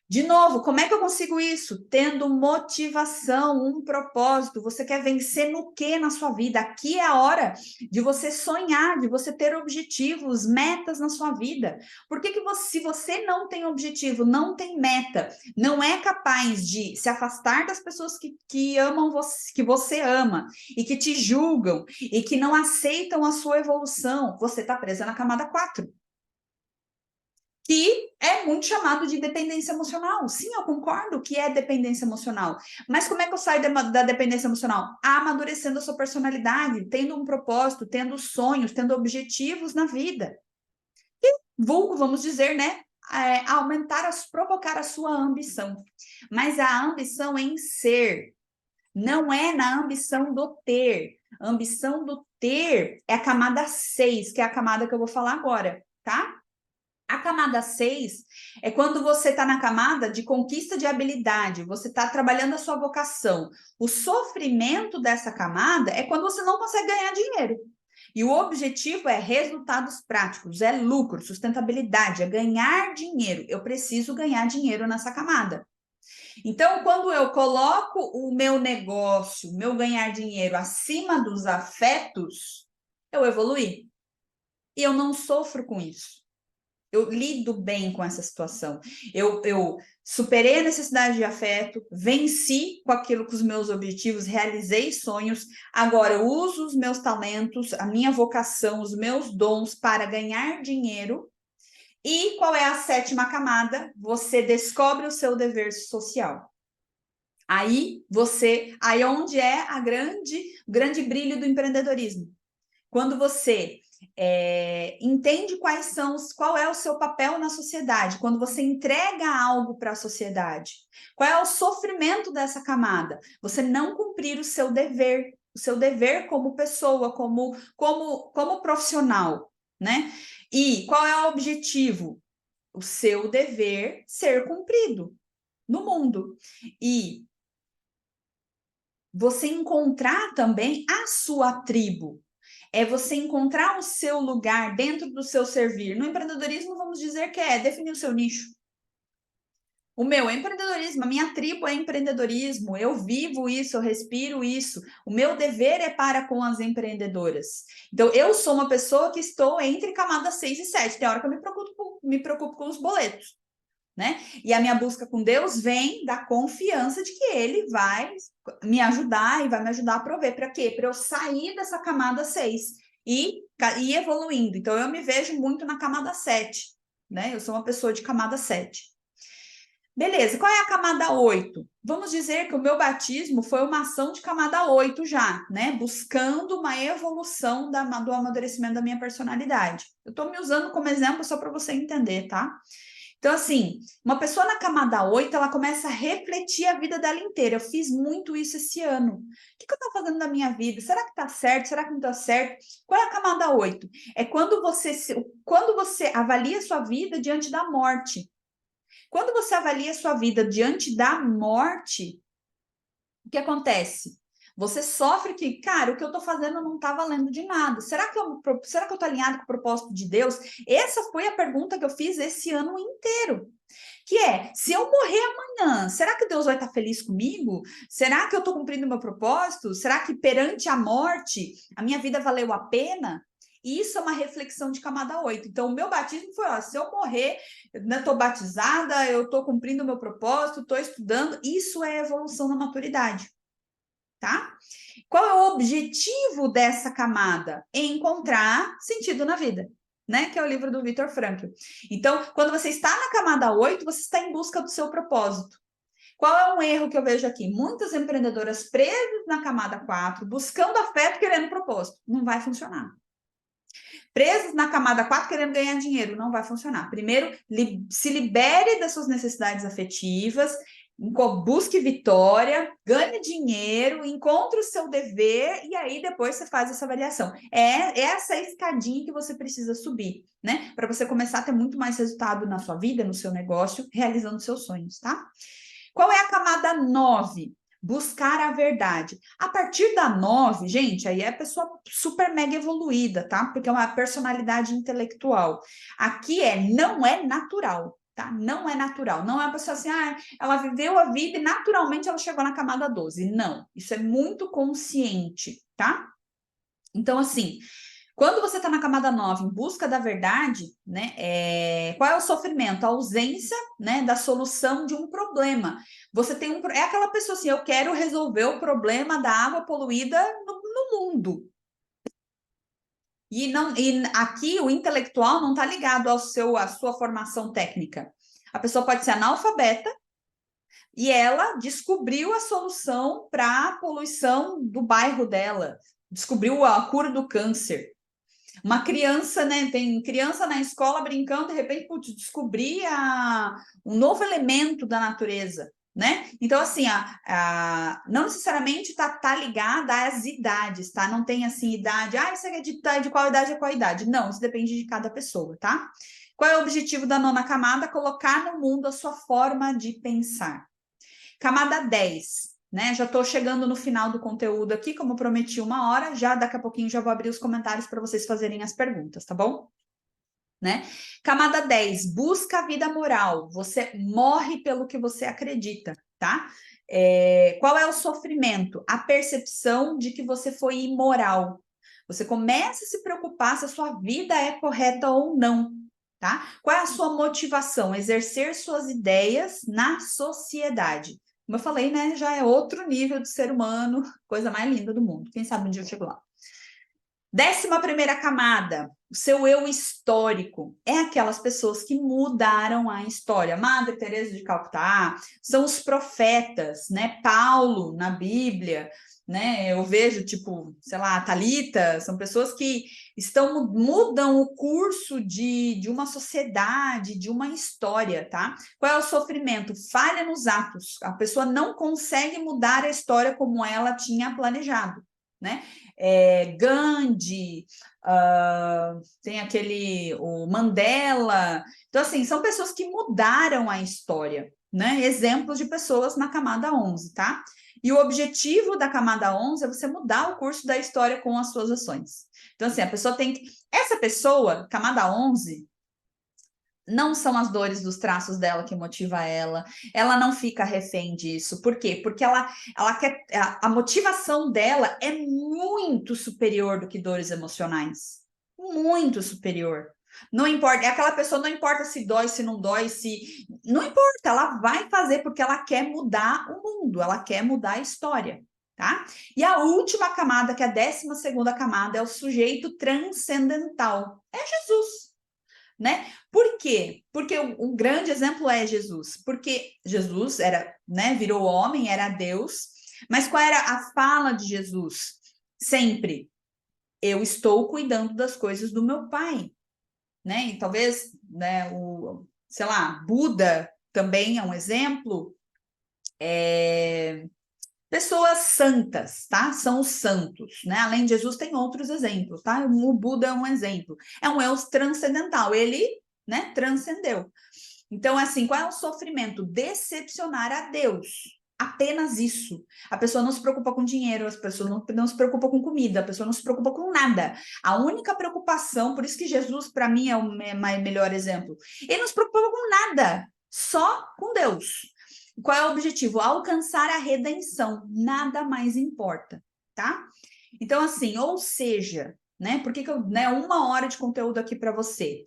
A: De novo, como é que eu consigo isso? Tendo motivação, um propósito. Você quer vencer no que na sua vida? Aqui é a hora de você sonhar, de você ter objetivos, metas na sua vida. Por que se você não tem objetivo, não tem meta, não é capaz de se afastar das pessoas que amam você, que você ama e que te julgam e que não aceitam a sua evolução, você está presa na camada 4. Que é muito chamado de dependência emocional. Sim, eu concordo que é dependência emocional. Mas como é que eu saio da dependência emocional? Amadurecendo a sua personalidade, tendo um propósito, tendo sonhos, tendo objetivos na vida. E vulgo, vamos dizer, né? Provocar a sua ambição. Mas a ambição em ser, não é na ambição do ter. A ambição do ter é a camada 6, que é a camada que eu vou falar agora, tá? A camada 6 é quando você está na camada de conquista de habilidade, você está trabalhando a sua vocação. O sofrimento dessa camada é quando você não consegue ganhar dinheiro. E o objetivo é resultados práticos, é lucro, sustentabilidade, é ganhar dinheiro. Eu preciso ganhar dinheiro nessa camada. Então, quando eu coloco o meu negócio, o meu ganhar dinheiro acima dos afetos, eu evoluí. E eu não sofro com isso. Eu lido bem com essa situação. Eu superei a necessidade de afeto, venci com aquilo, com os meus objetivos, realizei sonhos. Agora eu uso os meus talentos, a minha vocação, os meus dons para ganhar dinheiro. E qual é a 7ª camada? Você descobre o seu dever social. Aí onde é o grande brilho do empreendedorismo. Quando você entende qual é o seu papel na sociedade, quando você entrega algo para a sociedade, qual é o sofrimento dessa camada? Você não cumprir o seu dever como pessoa, como profissional, né? E qual é o objetivo? O seu dever ser cumprido no mundo. E você encontrar também a sua tribo. É você encontrar o seu lugar dentro do seu servir. No empreendedorismo, vamos dizer que é definir o seu nicho. O meu é empreendedorismo, a minha tribo é empreendedorismo, eu vivo isso, eu respiro isso. O meu dever é para com as empreendedoras. Então, eu sou uma pessoa que estou entre camadas 6 e 7. Tem hora que eu me preocupo com os boletos, né? E a minha busca com Deus vem da confiança de que Ele vai me ajudar e vai me ajudar a prover. Para quê? Para eu sair dessa camada 6 e ir evoluindo. Então, eu me vejo muito na camada 7, né? Eu sou uma pessoa de camada 7. Beleza, qual é a camada 8? Vamos dizer que o meu batismo foi uma ação de camada 8 já, né? Buscando uma evolução do amadurecimento da minha personalidade. Eu estou me usando como exemplo só para você entender, tá? Então, assim, uma pessoa na camada 8, ela começa a refletir a vida dela inteira. Eu fiz muito isso esse ano. O que eu estou fazendo na minha vida? Será que está certo? Será que não está certo? Qual é a camada 8? É quando você avalia a sua vida diante da morte. Quando você avalia a sua vida diante da morte, o que acontece? Você sofre que, cara, o que eu estou fazendo não está valendo de nada. Será que eu estou alinhado com o propósito de Deus? Essa foi a pergunta que eu fiz esse ano inteiro. Que é, se eu morrer amanhã, será que Deus vai estar feliz comigo? Será que eu estou cumprindo o meu propósito? Será que perante a morte, a minha vida valeu a pena? Isso é uma reflexão de camada 8. Então, o meu batismo foi, ó, se eu morrer, eu estou batizada, eu estou cumprindo o meu propósito, estou estudando. Isso é evolução na maturidade, tá? Qual é o objetivo dessa camada? Encontrar sentido na vida, né? Que é o livro do Viktor Frankl. Então, quando você está na camada 8, você está em busca do seu propósito. Qual é um erro que eu vejo aqui? Muitas empreendedoras presas na camada 4, buscando afeto, querendo propósito. Não vai funcionar. Presas na camada 4 querendo ganhar dinheiro, não vai funcionar. Primeiro, se libere das suas necessidades afetivas, busque vitória, ganhe dinheiro, encontre o seu dever e aí depois você faz essa avaliação. É essa escadinha que você precisa subir, né? Para você começar a ter muito mais resultado na sua vida, no seu negócio, realizando seus sonhos, tá? Qual é a camada 9? Buscar a verdade. A partir da 9, gente, aí é a pessoa super mega evoluída, tá? Porque é uma personalidade intelectual. Aqui não é natural, tá? Não é natural. Não é uma pessoa assim, ela viveu a vida e naturalmente ela chegou na camada 12. Não, isso é muito consciente, tá? Então, assim, quando você está na camada 9, em busca da verdade, né, qual é o sofrimento? A ausência, né, da solução de um problema. Você tem é aquela pessoa assim, eu quero resolver o problema da água poluída no mundo. E aqui o intelectual não está ligado à sua formação técnica. A pessoa pode ser analfabeta e ela descobriu a solução para a poluição do bairro dela, descobriu a cura do câncer. Uma criança, né? Tem criança na escola brincando, de repente, putz, descobrir um novo elemento da natureza, né? Então, assim, não necessariamente tá ligada às idades, tá? Não tem, assim, idade, isso é de qual idade a qual idade. Não, isso depende de cada pessoa, tá? Qual é o objetivo da 9ª camada? Colocar no mundo a sua forma de pensar. Camada 10, né? Já estou chegando no final do conteúdo aqui, como prometi 1 hora, já daqui a pouquinho já vou abrir os comentários para vocês fazerem as perguntas, tá bom? Né? Camada 10, busca a vida moral. Você morre pelo que você acredita, tá? Qual é o sofrimento? A percepção de que você foi imoral. Você começa a se preocupar se a sua vida é correta ou não, tá? Qual é a sua motivação? Exercer suas ideias na sociedade. Como eu falei, né? Já é outro nível de ser humano, coisa mais linda do mundo. Quem sabe um dia eu chego lá. 11ª camada, o seu eu histórico, é aquelas pessoas que mudaram a história. Madre Teresa de Calcutá, são os profetas, né? Paulo na Bíblia, né? Eu vejo, tipo, sei lá, Talita, são pessoas que mudam o curso de uma sociedade, de uma história, tá? Qual é o sofrimento? Falha nos atos. A pessoa não consegue mudar a história como ela tinha planejado, né? Gandhi, tem o Mandela. Então, assim, são pessoas que mudaram a história, né? Exemplos de pessoas na camada 11, tá? E o objetivo da camada 11 é você mudar o curso da história com as suas ações. Então, assim, a pessoa tem que... Essa pessoa, camada 11... não são as dores dos traços dela que motiva ela não fica refém disso. Por quê? Porque ela quer, a motivação dela é muito superior do que dores emocionais. Muito superior. Não importa, aquela pessoa não importa se dói, se não dói, não importa, ela vai fazer porque ela quer mudar o mundo, ela quer mudar a história, tá? E a última camada, que é a 12ª camada, é o sujeito transcendental. É Jesus. Né? Por quê? Porque um grande exemplo é Jesus. Porque Jesus era, né, virou homem, era Deus, mas qual era a fala de Jesus? Sempre, eu estou cuidando das coisas do meu Pai, né? E talvez, né, sei lá, Buda também é um exemplo. Pessoas santas, tá? São os santos, né? Além de Jesus, tem outros exemplos, tá? O Buda é um exemplo. É um eu transcendental, ele, né, transcendeu. Então, assim, qual é o sofrimento? Decepcionar a Deus. Apenas isso. A pessoa não se preocupa com dinheiro, as pessoas não se preocupa com comida, a pessoa não se preocupa com nada. A única preocupação, por isso que Jesus, para mim, é o melhor exemplo. Ele não se preocupa com nada, só com Deus. Qual é o objetivo? Alcançar a redenção. Nada mais importa, tá? Então, assim, ou seja, né? Por que eu, né? 1 hora de conteúdo aqui para você.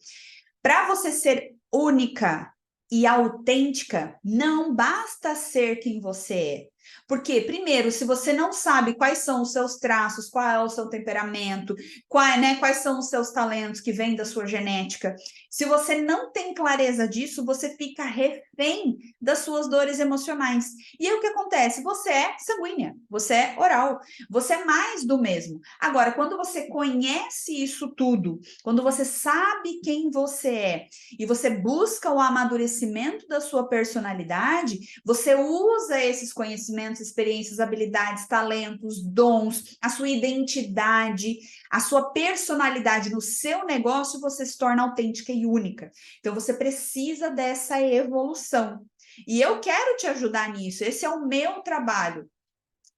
A: Para você ser única e autêntica, não basta ser quem você é. Porque, primeiro, se você não sabe quais são os seus traços, qual é o seu temperamento, quais são os seus talentos que vêm da sua genética, se você não tem clareza disso, você fica refém das suas dores emocionais. E aí o que acontece? Você é sanguínea, você é oral, você é mais do mesmo. Agora, quando você conhece isso tudo, quando você sabe quem você é e você busca o amadurecimento da sua personalidade, você usa esses conhecimentos, experiências, habilidades, talentos, dons, a sua identidade, a sua personalidade no seu negócio, você se torna autêntica e única. Então, você precisa dessa evolução. E eu quero te ajudar nisso, esse é o meu trabalho,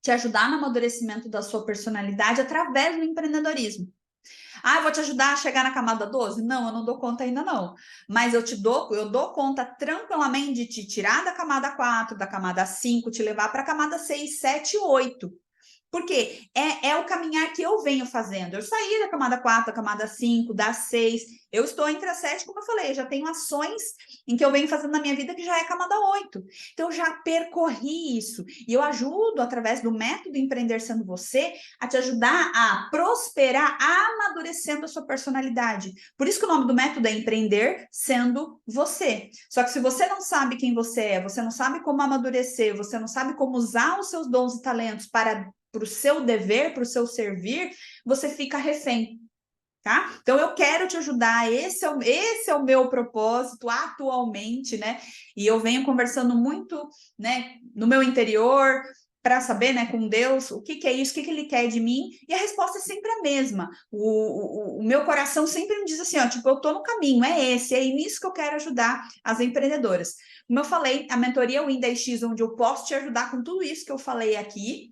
A: te ajudar no amadurecimento da sua personalidade através do empreendedorismo. Ah, eu vou te ajudar a chegar na camada 12? Não, eu não dou conta ainda não. Mas eu dou conta tranquilamente de te tirar da camada 4, da camada 5, te levar para a camada 6, 7, 8. Porque é o caminhar que eu venho fazendo. Eu saí da camada 4, da camada 5, da 6. Eu estou entre a 7, como eu falei, eu já tenho ações em que eu venho fazendo na minha vida que já é camada 8. Então, eu já percorri isso. E eu ajudo, através do método Empreender Sendo Você, a te ajudar a prosperar, amadurecendo a sua personalidade. Por isso que o nome do método é Empreender Sendo Você. Só que se você não sabe quem você é, você não sabe como amadurecer, você não sabe como usar os seus dons e talentos para o seu dever, para o seu servir, você fica refém, tá? Então, eu quero te ajudar, esse é o meu propósito atualmente, né? E eu venho conversando muito, né, no meu interior, para saber, né, com Deus, o que é isso, o que Ele quer de mim, e a resposta é sempre a mesma. O meu coração sempre me diz assim, ó, tipo, eu tô no caminho, é nisso que eu quero ajudar as empreendedoras. Como eu falei, a mentoria Win 10X, onde eu posso te ajudar com tudo isso que eu falei aqui,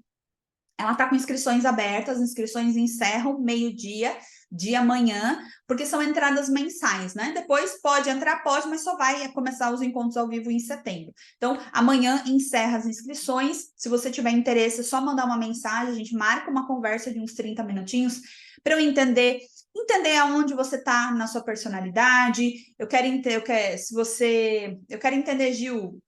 A: ela está com inscrições abertas, as inscrições encerram meio-dia de amanhã, porque são entradas mensais, né? Depois pode entrar, pode, mas só vai começar os encontros ao vivo em setembro. Então, amanhã encerra as inscrições. Se você tiver interesse, é só mandar uma mensagem, a gente marca uma conversa de uns 30 minutinhos para eu entender aonde você está na sua personalidade. Eu quero entender, Gil.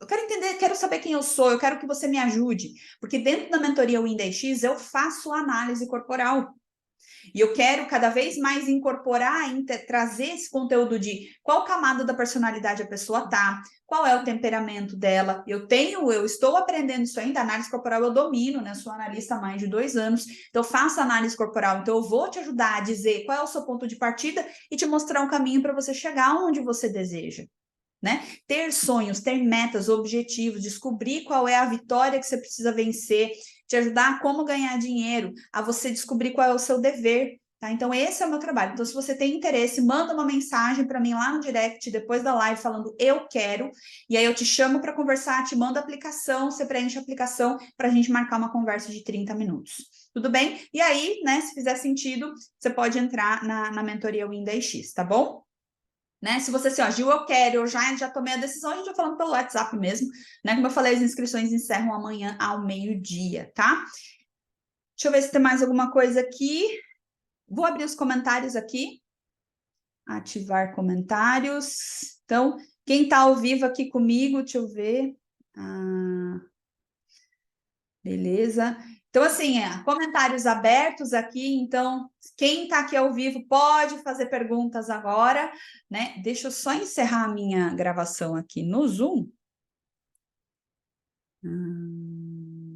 A: Eu quero entender, quero saber quem eu sou, eu quero que você me ajude, porque dentro da mentoria Win 10X eu faço análise corporal. E eu quero cada vez mais incorporar, trazer esse conteúdo de qual camada da personalidade a pessoa tá, qual é o temperamento dela. Eu estou aprendendo isso ainda, análise corporal eu domino, né? Sou analista há mais de 2 anos, então eu faço análise corporal, então eu vou te ajudar a dizer qual é o seu ponto de partida e te mostrar um caminho para você chegar onde você deseja. Né? Ter sonhos, ter metas, objetivos, descobrir qual é a vitória que você precisa vencer, te ajudar a como ganhar dinheiro, a você descobrir qual é o seu dever, tá? Então, esse é o meu trabalho. Então, se você tem interesse, manda uma mensagem para mim lá no direct, depois da live, falando eu quero, e aí eu te chamo para conversar, te mando a aplicação, você preenche a aplicação para a gente marcar uma conversa de 30 minutos. Tudo bem? E aí, né, se fizer sentido, você pode entrar na mentoria Win 10X, tá bom? Né? Se você assim, ó, Gil, eu quero, eu já tomei a decisão, a gente vai falando pelo WhatsApp mesmo, né? Como eu falei, as inscrições encerram amanhã ao meio-dia, tá? Deixa eu ver se tem mais alguma coisa aqui. Vou abrir os comentários aqui. Ativar comentários. Então, quem está ao vivo aqui comigo, deixa eu ver. Beleza. Então, assim, comentários abertos aqui. Então, quem está aqui ao vivo pode fazer perguntas agora, né? Deixa eu só encerrar a minha gravação aqui no Zoom.